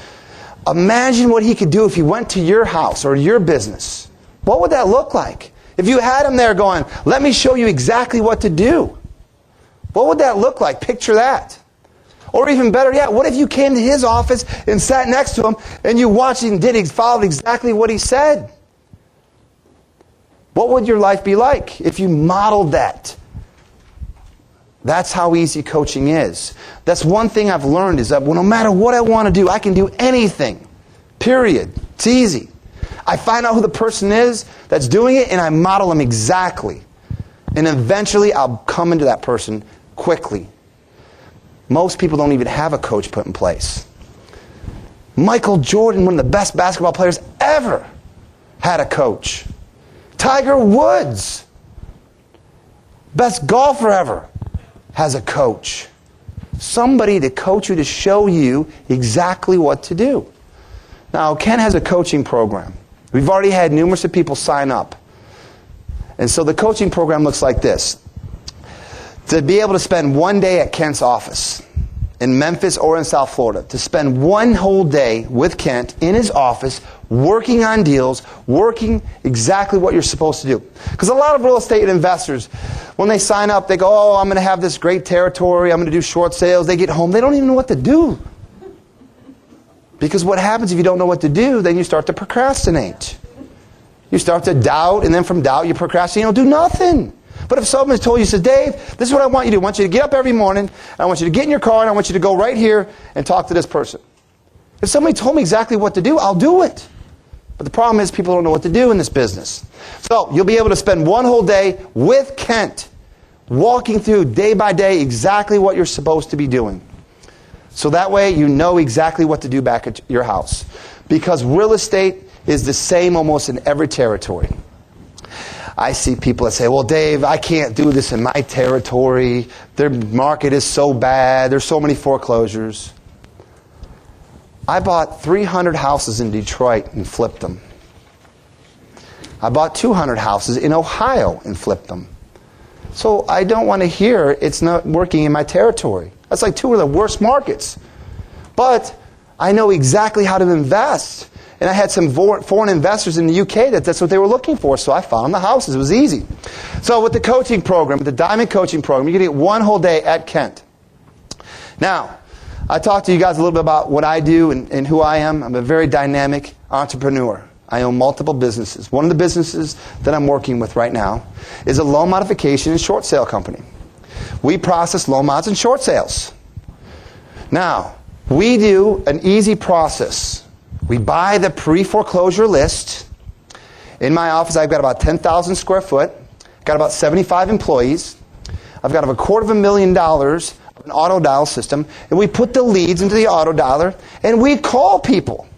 Speaker 3: Imagine what he could do if he went to your house or your business. What would that look like? If you had him there going, let me show you exactly what to do. What would that look like? Picture that. Or even better yet, what if you came to his office and sat next to him and you watched and followed exactly what he said? What would your life be like if you modeled that? That's how easy coaching is. That's one thing I've learned is that no matter what I want to do, I can do anything. Period. It's easy. I find out who the person is that's doing it and I model them exactly. And eventually I'll come into that person quickly. Most people don't even have a coach put in place. Michael Jordan, one of the best basketball players ever, had a coach. Tiger Woods, best golfer ever, has a coach. Somebody to coach you, to show you exactly what to do. Now, Ken has a coaching program. We've already had numerous of people sign up. And so the coaching program looks like this. To be able to spend one day at Kent's office in Memphis or in South Florida, to spend one whole day with Kent in his office, working on deals, working exactly what you're supposed to do. Because a lot of real estate investors, when they sign up, they go, oh, I'm going to have this great territory, I'm going to do short sales. They get home, they don't even know what to do. Because what happens if you don't know what to do, then you start to procrastinate. You start to doubt, and then from doubt you procrastinate, you don't do nothing. But if someone told you, says, Dave, this is what I want you to do. I want you to get up every morning, and I want you to get in your car, and I want you to go right here and talk to this person. If somebody told me exactly what to do, I'll do it. But the problem is people don't know what to do in this business. So you'll be able to spend one whole day with Kent, walking through day by day exactly what you're supposed to be doing. So that way you know exactly what to do back at your house. Because real estate is the same almost in every territory. I see people that say, well, Dave, I can't do this in my territory. Their market is so bad. There's so many foreclosures. I bought 300 houses in Detroit and flipped them. I bought 200 houses in Ohio and flipped them. So I don't want to hear it's not working in my territory. That's like two of the worst markets. But I know exactly how to invest. And I had some foreign investors in the UK that's what they were looking for. So I found the houses. It was easy. So with the coaching program, with the Diamond Coaching Program, you're going to get one whole day at Kent. Now, I talked to you guys a little bit about what I do and who I am. I'm a very dynamic entrepreneur. I own multiple businesses. One of the businesses that I'm working with right now is a loan modification and short sale company. We process loan mods and short sales. Now, we do an easy process. We buy the pre-foreclosure list. In my office, I've got about 10,000 square foot. Got about 75 employees. I've got about $250,000 of an auto dial system. And we put the leads into the auto dialer, and we call people.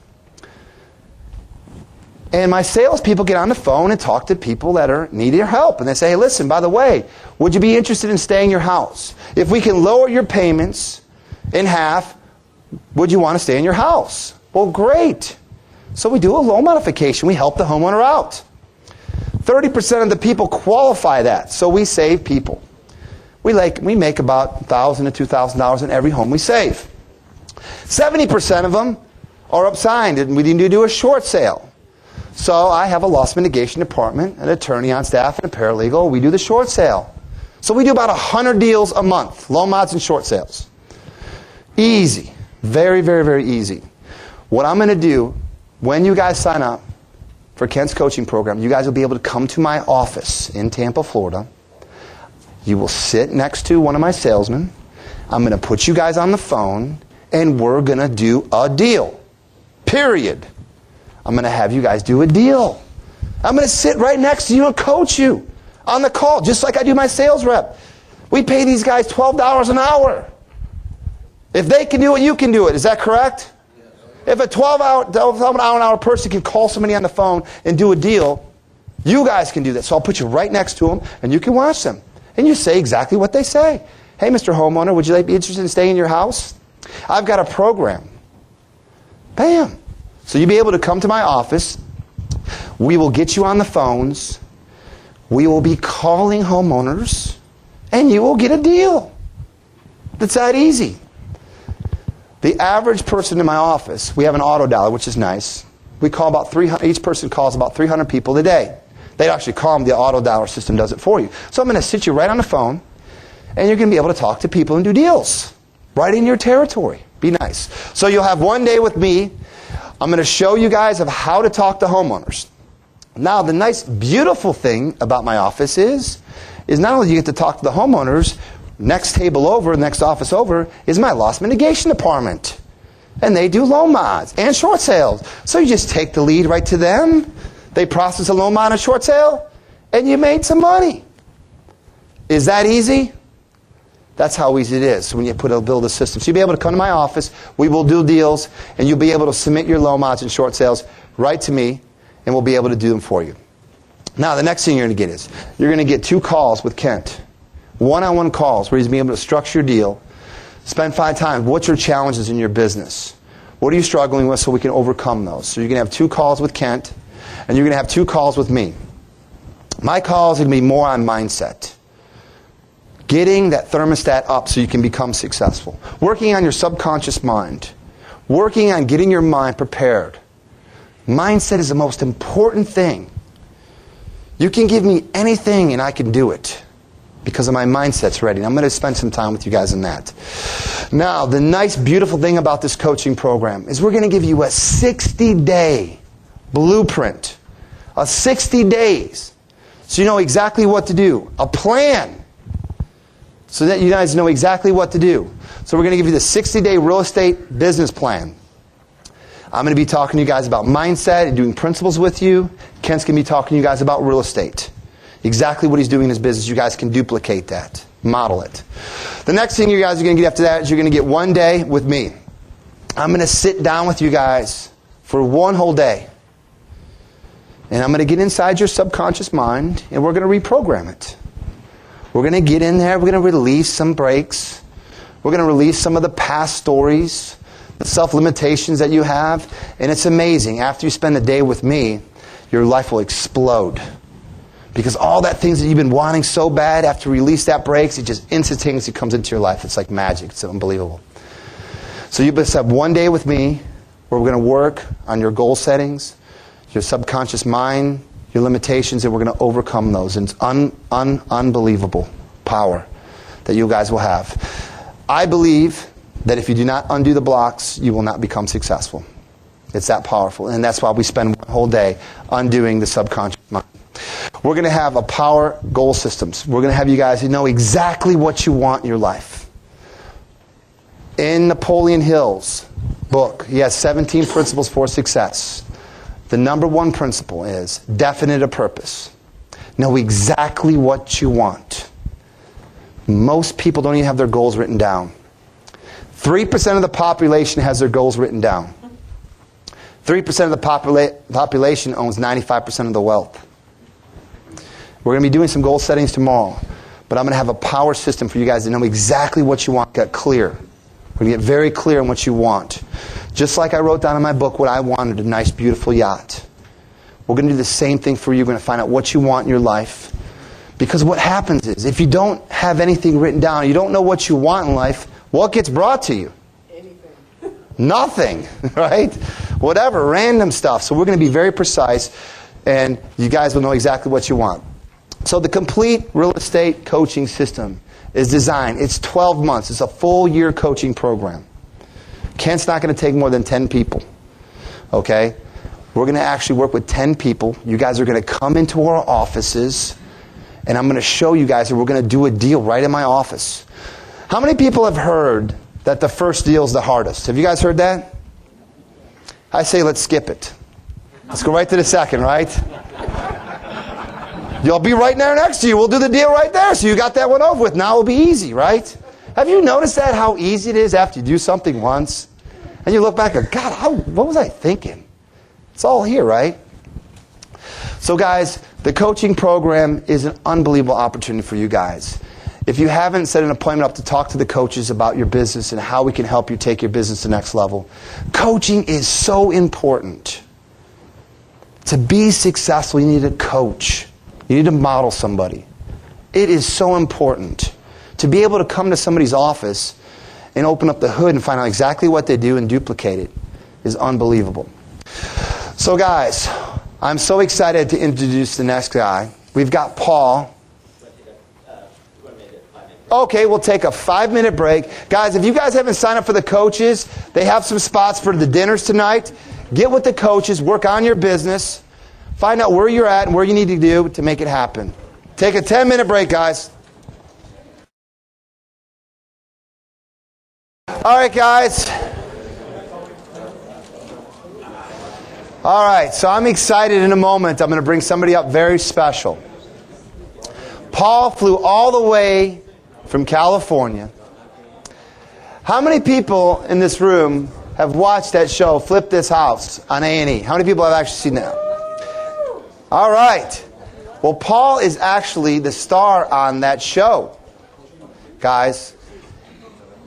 Speaker 3: And my salespeople get on the phone and talk to people that are needing help. And they say, hey, listen, by the way, would you be interested in staying in your house? If we can lower your payments in half, would you want to stay in your house? Well, great. So we do a loan modification. We help the homeowner out. 30% of the people qualify that, so we save people. We make about $1,000 to $2,000 in every home we save. 70% of them are upsigned, and we need to do a short sale. So I have a loss mitigation department, an attorney on staff, and a paralegal. We do the short sale. So we do about 100 deals a month, loan mods and short sales. Easy. Very, very, very easy. What I'm going to do, when you guys sign up for Kent's coaching program, you guys will be able to come to my office in Tampa, Florida. You will sit next to one of my salesmen. I'm going to put you guys on the phone, and we're going to do a deal. Period. I'm going to have you guys do a deal. I'm going to sit right next to you and coach you on the call, just like I do my sales rep. We pay these guys $12 an hour. If they can do it, you can do it. Is that correct? If a 12-hour person can call somebody on the phone and do a deal, you guys can do that. So I'll put you right next to them, and you can watch them. And you say exactly what they say. Hey, Mr. Homeowner, would you be interested in staying in your house? I've got a program. Bam. So you'll be able to come to my office. We will get you on the phones. We will be calling homeowners, and you will get a deal. It's that easy. The average person in my office, we have an auto dialer, which is nice. We call about 300, each person calls about 300 people a day. They actually call them, the auto dialer system does it for you. So I'm going to sit you right on the phone, and you're going to be able to talk to people and do deals right in your territory. Be nice. So you'll have one day with me. I'm going to show you guys of how to talk to homeowners. Now, the nice, beautiful thing about my office is not only do you get to talk to the homeowners, Next table over, next office over, is my loss mitigation department. And they do loan mods and short sales. So you just take the lead right to them. They process a loan mod and short sale, and you made some money. Is that easy? That's how easy it is when you build a system. So you'll be able to come to my office, we will do deals, and you'll be able to submit your loan mods and short sales right to me, and we'll be able to do them for you. Now, the next thing you're going to get is, you're going to get 2 calls with Kent. One-on-one calls where he's going to be able to structure your deal, spend 5 times. What's your challenges in your business? What are you struggling with so we can overcome those? So you're going to have 2 calls with Kent, and you're going to have 2 calls with me. My calls are going to be more on mindset. Getting that thermostat up so you can become successful. Working on your subconscious mind. Working on getting your mind prepared. Mindset is the most important thing. You can give me anything and I can do it because of my mindset's ready. And I'm going to spend some time with you guys on that. Now, the nice, beautiful thing about this coaching program is we're going to give you a 60-day blueprint. A 60 days. So you know exactly what to do. A plan. So that you guys know exactly what to do. So we're going to give you the 60-day real estate business plan. I'm going to be talking to you guys about mindset and doing principles with you. Kent's going to be talking to you guys about real estate. Exactly what he's doing in his business. You guys can duplicate that. Model it. The next thing you guys are going to get after that is you're going to get 1 day with me. I'm going to sit down with you guys for 1 whole day. And I'm going to get inside your subconscious mind and we're going to reprogram it. We're going to get in there. We're going to release some breaks. We're going to release some of the past stories, the self-limitations that you have. And it's amazing. After you spend a day with me, your life will explode. Because all that things that you've been wanting so bad, after you release that breaks, it just instantaneously comes into your life. It's like magic. It's unbelievable. So you just have 1 day with me where we're going to work on your goal settings, your subconscious mind, your limitations, and we're going to overcome those. And it's unbelievable power that you guys will have. I believe that if you do not undo the blocks, you will not become successful. It's that powerful. And that's why we spend 1 whole day undoing the subconscious mind. We're going to have a power goal systems. We're going to have you guys know exactly what you want in your life. In Napoleon Hill's book, he has 17 principles for success. The number 1 principle is definite a purpose. Know exactly what you want. Most people don't even have their goals written down. 3% of the population has their goals written down. 3% of the population owns 95% of the wealth. We're going to be doing some goal settings tomorrow. But I'm going to have a power system for you guys to know exactly what you want. Get clear. We're going to get very clear on what you want. Just like I wrote down in my book what I wanted, a nice, beautiful yacht. We're going to do the same thing for you. We're going to find out what you want in your life. Because what happens is, if you don't have anything written down, you don't know what you want in life, what gets brought to you? Anything. Nothing, right? Whatever, random stuff. So we're going to be very precise, and you guys will know exactly what you want. So the complete real estate coaching system is designed. It's 12 months. It's a full year coaching program. Kent's not going to take more than 10 people. Okay? We're going to actually work with 10 people. You guys are going to come into our offices, and I'm going to show you guys that we're going to do a deal right in my office. How many people have heard that the first deal is the hardest? Have you guys heard that? I say let's skip it. Let's go right to the second, right? You'll be right there next to you. We'll do the deal right there. So you got that one over with. Now it'll be easy, right? Have you noticed that, how easy it is after you do something once? And you look back and go, God, what was I thinking? It's all here, right? So guys, the coaching program is an unbelievable opportunity for you guys. If you haven't set an appointment up to talk to the coaches about your business and how we can help you take your business to the next level, coaching is so important. To be successful, you need a coach. You need to model somebody. It is so important. To be able to come to somebody's office and open up the hood and find out exactly what they do and duplicate it is unbelievable. So guys, I'm so excited to introduce the next guy. We've got Paul. Okay, we'll take a 5-minute break. Guys, if you guys haven't signed up for the coaches, they have some spots for the dinners tonight. Get with the coaches, work on your business, find out where you're at and where you need to do to make it happen. Take a 10-minute break, guys. All right, guys. All right, so I'm excited. In a moment, I'm going to bring somebody up very special. Paul flew all the way from California. How many people in this room have watched that show, Flip This House, on A&E? How many people have actually seen that? All right. Well, Paul is actually the star on that show. Guys,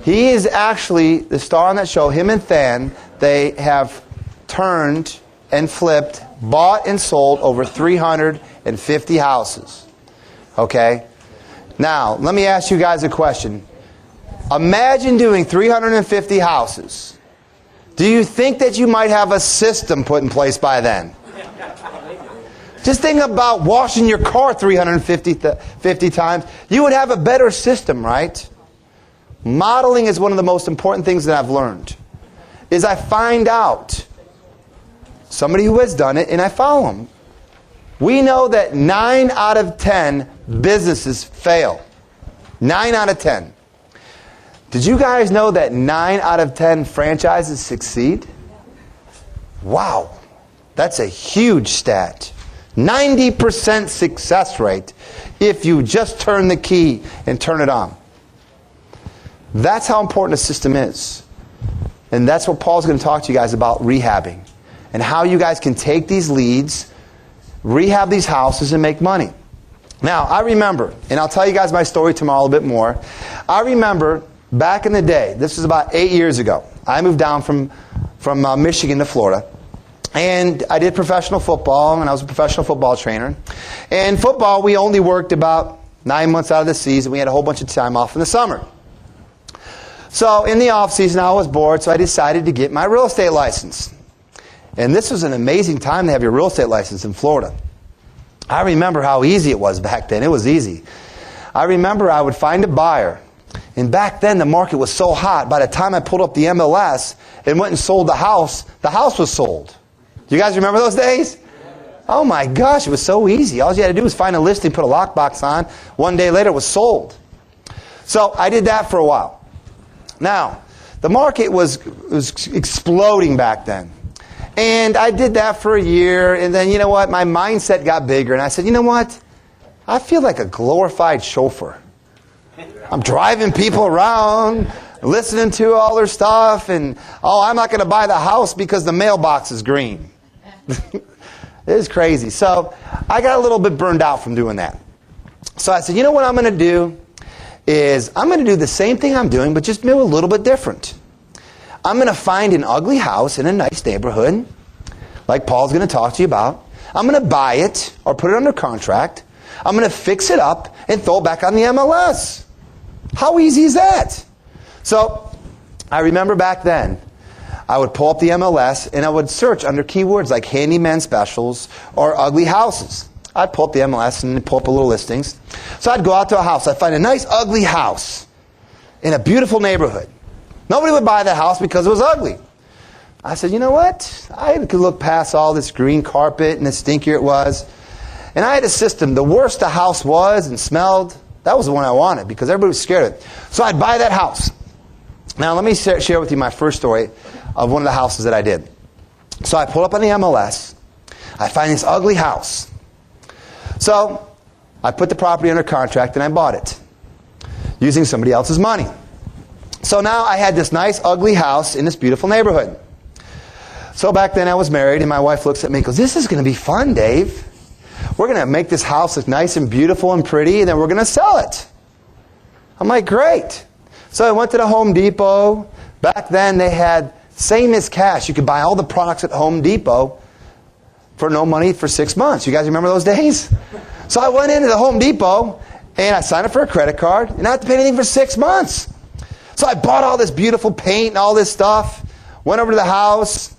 Speaker 3: he is actually the star on that show. Him and Than, they have turned and flipped, bought and sold over 350 houses. Okay? Now, let me ask you guys a question. Imagine doing 350 houses. Do you think that you might have a system put in place by then? Just think about washing your car 350 times. You would have a better system, right? Modeling is one of the most important things that I've learned. Is I find out somebody who has done it and I follow them. We know that 9 out of 10 businesses fail. 9 out of 10. Did you guys know that 9 out of 10 franchises succeed? Wow. That's a huge stat. 90% success rate if you just turn the key and turn it on. That's how important a system is. And that's what Paul's going to talk to you guys about, rehabbing. And how you guys can take these leads, rehab these houses, and make money. Now, I remember, and I'll tell you guys my story tomorrow a bit more. I remember back in the day, this was about 8 years ago, I moved down from Michigan to Florida. And I did professional football, and I was a professional football trainer. And football, we only worked about 9 months out of the season. We had a whole bunch of time off in the summer. So in the off season, I was bored, so I decided to get my real estate license. And this was an amazing time to have your real estate license in Florida. I remember how easy it was back then. It was easy. I remember I would find a buyer. And back then, the market was so hot. By the time I pulled up the MLS and went and sold the house was sold. Do you guys remember those days? Oh my gosh, it was so easy. All you had to do was find a listing, put a lockbox on. One day later, it was sold. So I did that for a while. Now, the market was exploding back then. And I did that for a year. And then, you know what? My mindset got bigger. And I said, you know what? I feel like a glorified chauffeur. I'm driving people around, listening to all their stuff. And, oh, I'm not going to buy the house because the mailbox is green. It is crazy. So I got a little bit burned out from doing that. So I said, you know what I'm going to do is I'm going to do the same thing I'm doing, but just maybe a little bit different. I'm going to find an ugly house in a nice neighborhood, like Paul's going to talk to you about. I'm going to buy it or put it under contract. I'm going to fix it up and throw it back on the MLS. How easy is that? So I remember back then, I would pull up the MLS and I would search under keywords like handyman specials or ugly houses. I'd pull up the MLS and pull up a little listings. So I'd go out to a house. I'd find a nice ugly house in a beautiful neighborhood. Nobody would buy the house because it was ugly. I said, you know what? I could look past all this green carpet and the stinkier it was. And I had a system. The worse the house was and smelled, that was the one I wanted because everybody was scared of it. So I'd buy that house. Now let me share with you my first story of one of the houses that I did. So I pull up on the MLS. I find this ugly house. So I put the property under contract and I bought it using somebody else's money. So now I had this nice ugly house in this beautiful neighborhood. So back then I was married and my wife looks at me and goes, this is going to be fun, Dave. We're going to make this house look nice and beautiful and pretty and then we're going to sell it. I'm like, great. So I went to the Home Depot. Back then they had same as cash. You could buy all the products at Home Depot for no money for 6 months. You guys remember those days? So I went into the Home Depot and I signed up for a credit card and I had to pay anything for 6 months. So I bought all this beautiful paint and all this stuff, went over to the house,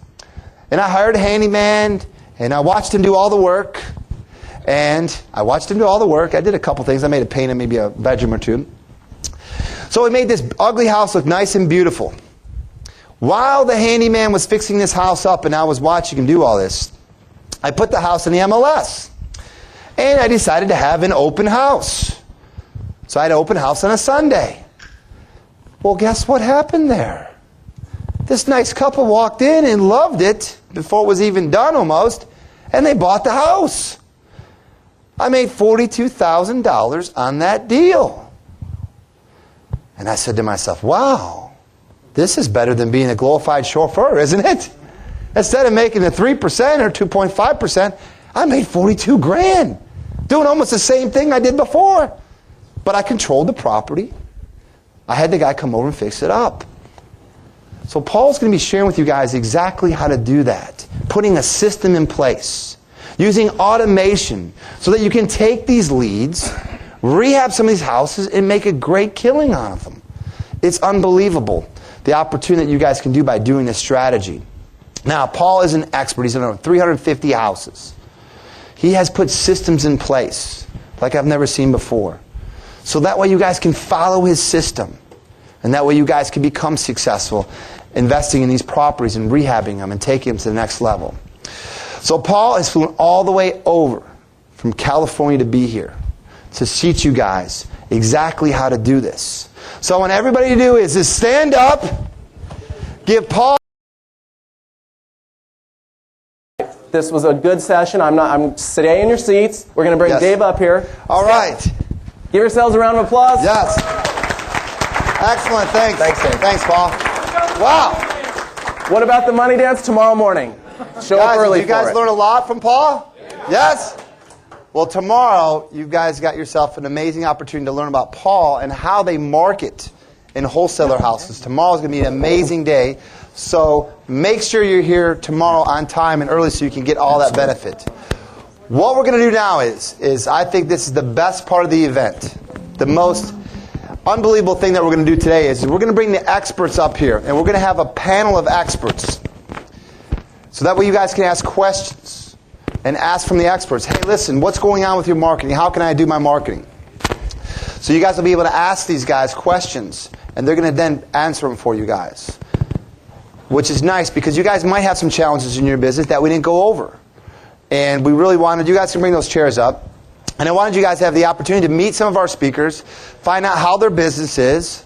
Speaker 3: and I hired a handyman, and I watched him do all the work. And I watched him do all the work. I did a couple things. I made a paint in maybe a bedroom or two. So we made this ugly house look nice and beautiful. While the handyman was fixing this house up and I was watching him do all this, I put the house in the MLS. And I decided to have an open house. So I had an open house on a Sunday. Well, guess what happened there? This nice couple walked in and loved it before it was even done almost, and they bought the house. I made $42,000 on that deal. And I said to myself, wow, this is better than being a glorified chauffeur, isn't it? Instead of making the 3% or 2.5%, I made 42 grand. Doing almost the same thing I did before. But I controlled the property. I had the guy come over and fix it up. So Paul's going to be sharing with you guys exactly how to do that. Putting a system in place. Using automation so that you can take these leads, rehab some of these houses, and make a great killing on them. It's unbelievable, the opportunity that you guys can do by doing this strategy. Now, Paul is an expert. He's in over 350 houses. He has put systems in place like I've never seen before. So that way you guys can follow his system. And that way you guys can become successful investing in these properties and rehabbing them and taking them to the next level. So Paul has flown all the way over from California to be here to teach you guys exactly how to do this. So I want everybody to do is just stand up, give Paul.
Speaker 10: This was a good session. I'm stay in your seats. We're going to bring Dave up here.
Speaker 3: All right.
Speaker 10: Give yourselves a round of applause.
Speaker 3: Yes. Excellent. Thanks.
Speaker 10: Thanks, Dave.
Speaker 3: Thanks, Paul. Wow.
Speaker 10: What about the money dance tomorrow morning? Show up early
Speaker 3: did you guys
Speaker 10: for it.
Speaker 3: learn a lot from Paul? Yes? Well, tomorrow, you guys got yourself an amazing opportunity to learn about Paul and how they market in wholesaler houses. Tomorrow is going to be an amazing day. So make sure you're here tomorrow on time and early so you can get all that benefit. What we're going to do now is I think this is the best part of the event. The most unbelievable thing that we're going to do today is we're going to bring the experts up here. And we're going to have a panel of experts. So that way you guys can ask questions and ask from the experts, hey, listen, what's going on with your marketing? How can I do my marketing? So you guys will be able to ask these guys questions, and they're going to then answer them for you guys, which is nice because you guys might have some challenges in your business that we didn't go over. And we really wanted you guys to bring those chairs up. And I wanted you guys to have the opportunity to meet some of our speakers, find out how their business is.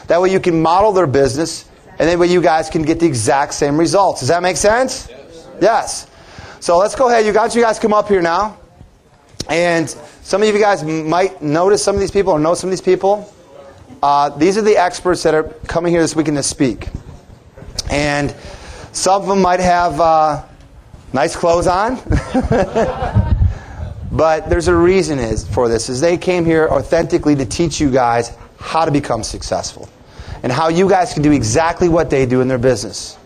Speaker 3: That way you can model their business, and that way you guys can get the exact same results. Does that make sense? Yes. So let's go ahead. You guys come up here now. And some of you guys might notice some of these people or know some of these people. These are the experts that are coming here this weekend to speak. And some of them might have nice clothes on. But there's a reason for this. Is they came here authentically to teach you guys how to become successful. And how you guys can do exactly what they do in their business.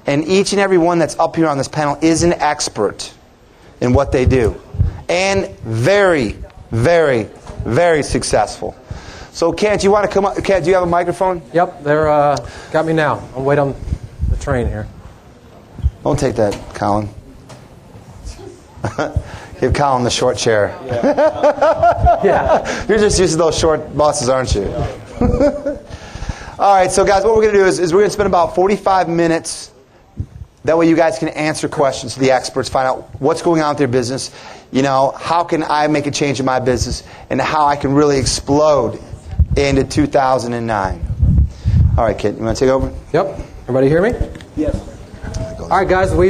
Speaker 3: And each and every one that's up here on this panel is an expert in what they do. And very, very, very successful. So Kent, you want to come up? Kent, do you have a microphone?
Speaker 11: Yep, they're got me now. I'll wait on the train here.
Speaker 3: Don't take that, Colin. Give Colin the short chair.
Speaker 11: Yeah.
Speaker 3: You're just used to those short buses, aren't you? All right, so guys, what we're going to do is we're going to spend about 45 minutes. That way you guys can answer questions to the experts, find out what's going on with their business, you know, how can I make a change in my business, and how I can really explode into 2009. All right, Kent, you want to take over?
Speaker 11: Yep. Everybody hear me?
Speaker 10: Yes.
Speaker 11: All right, guys.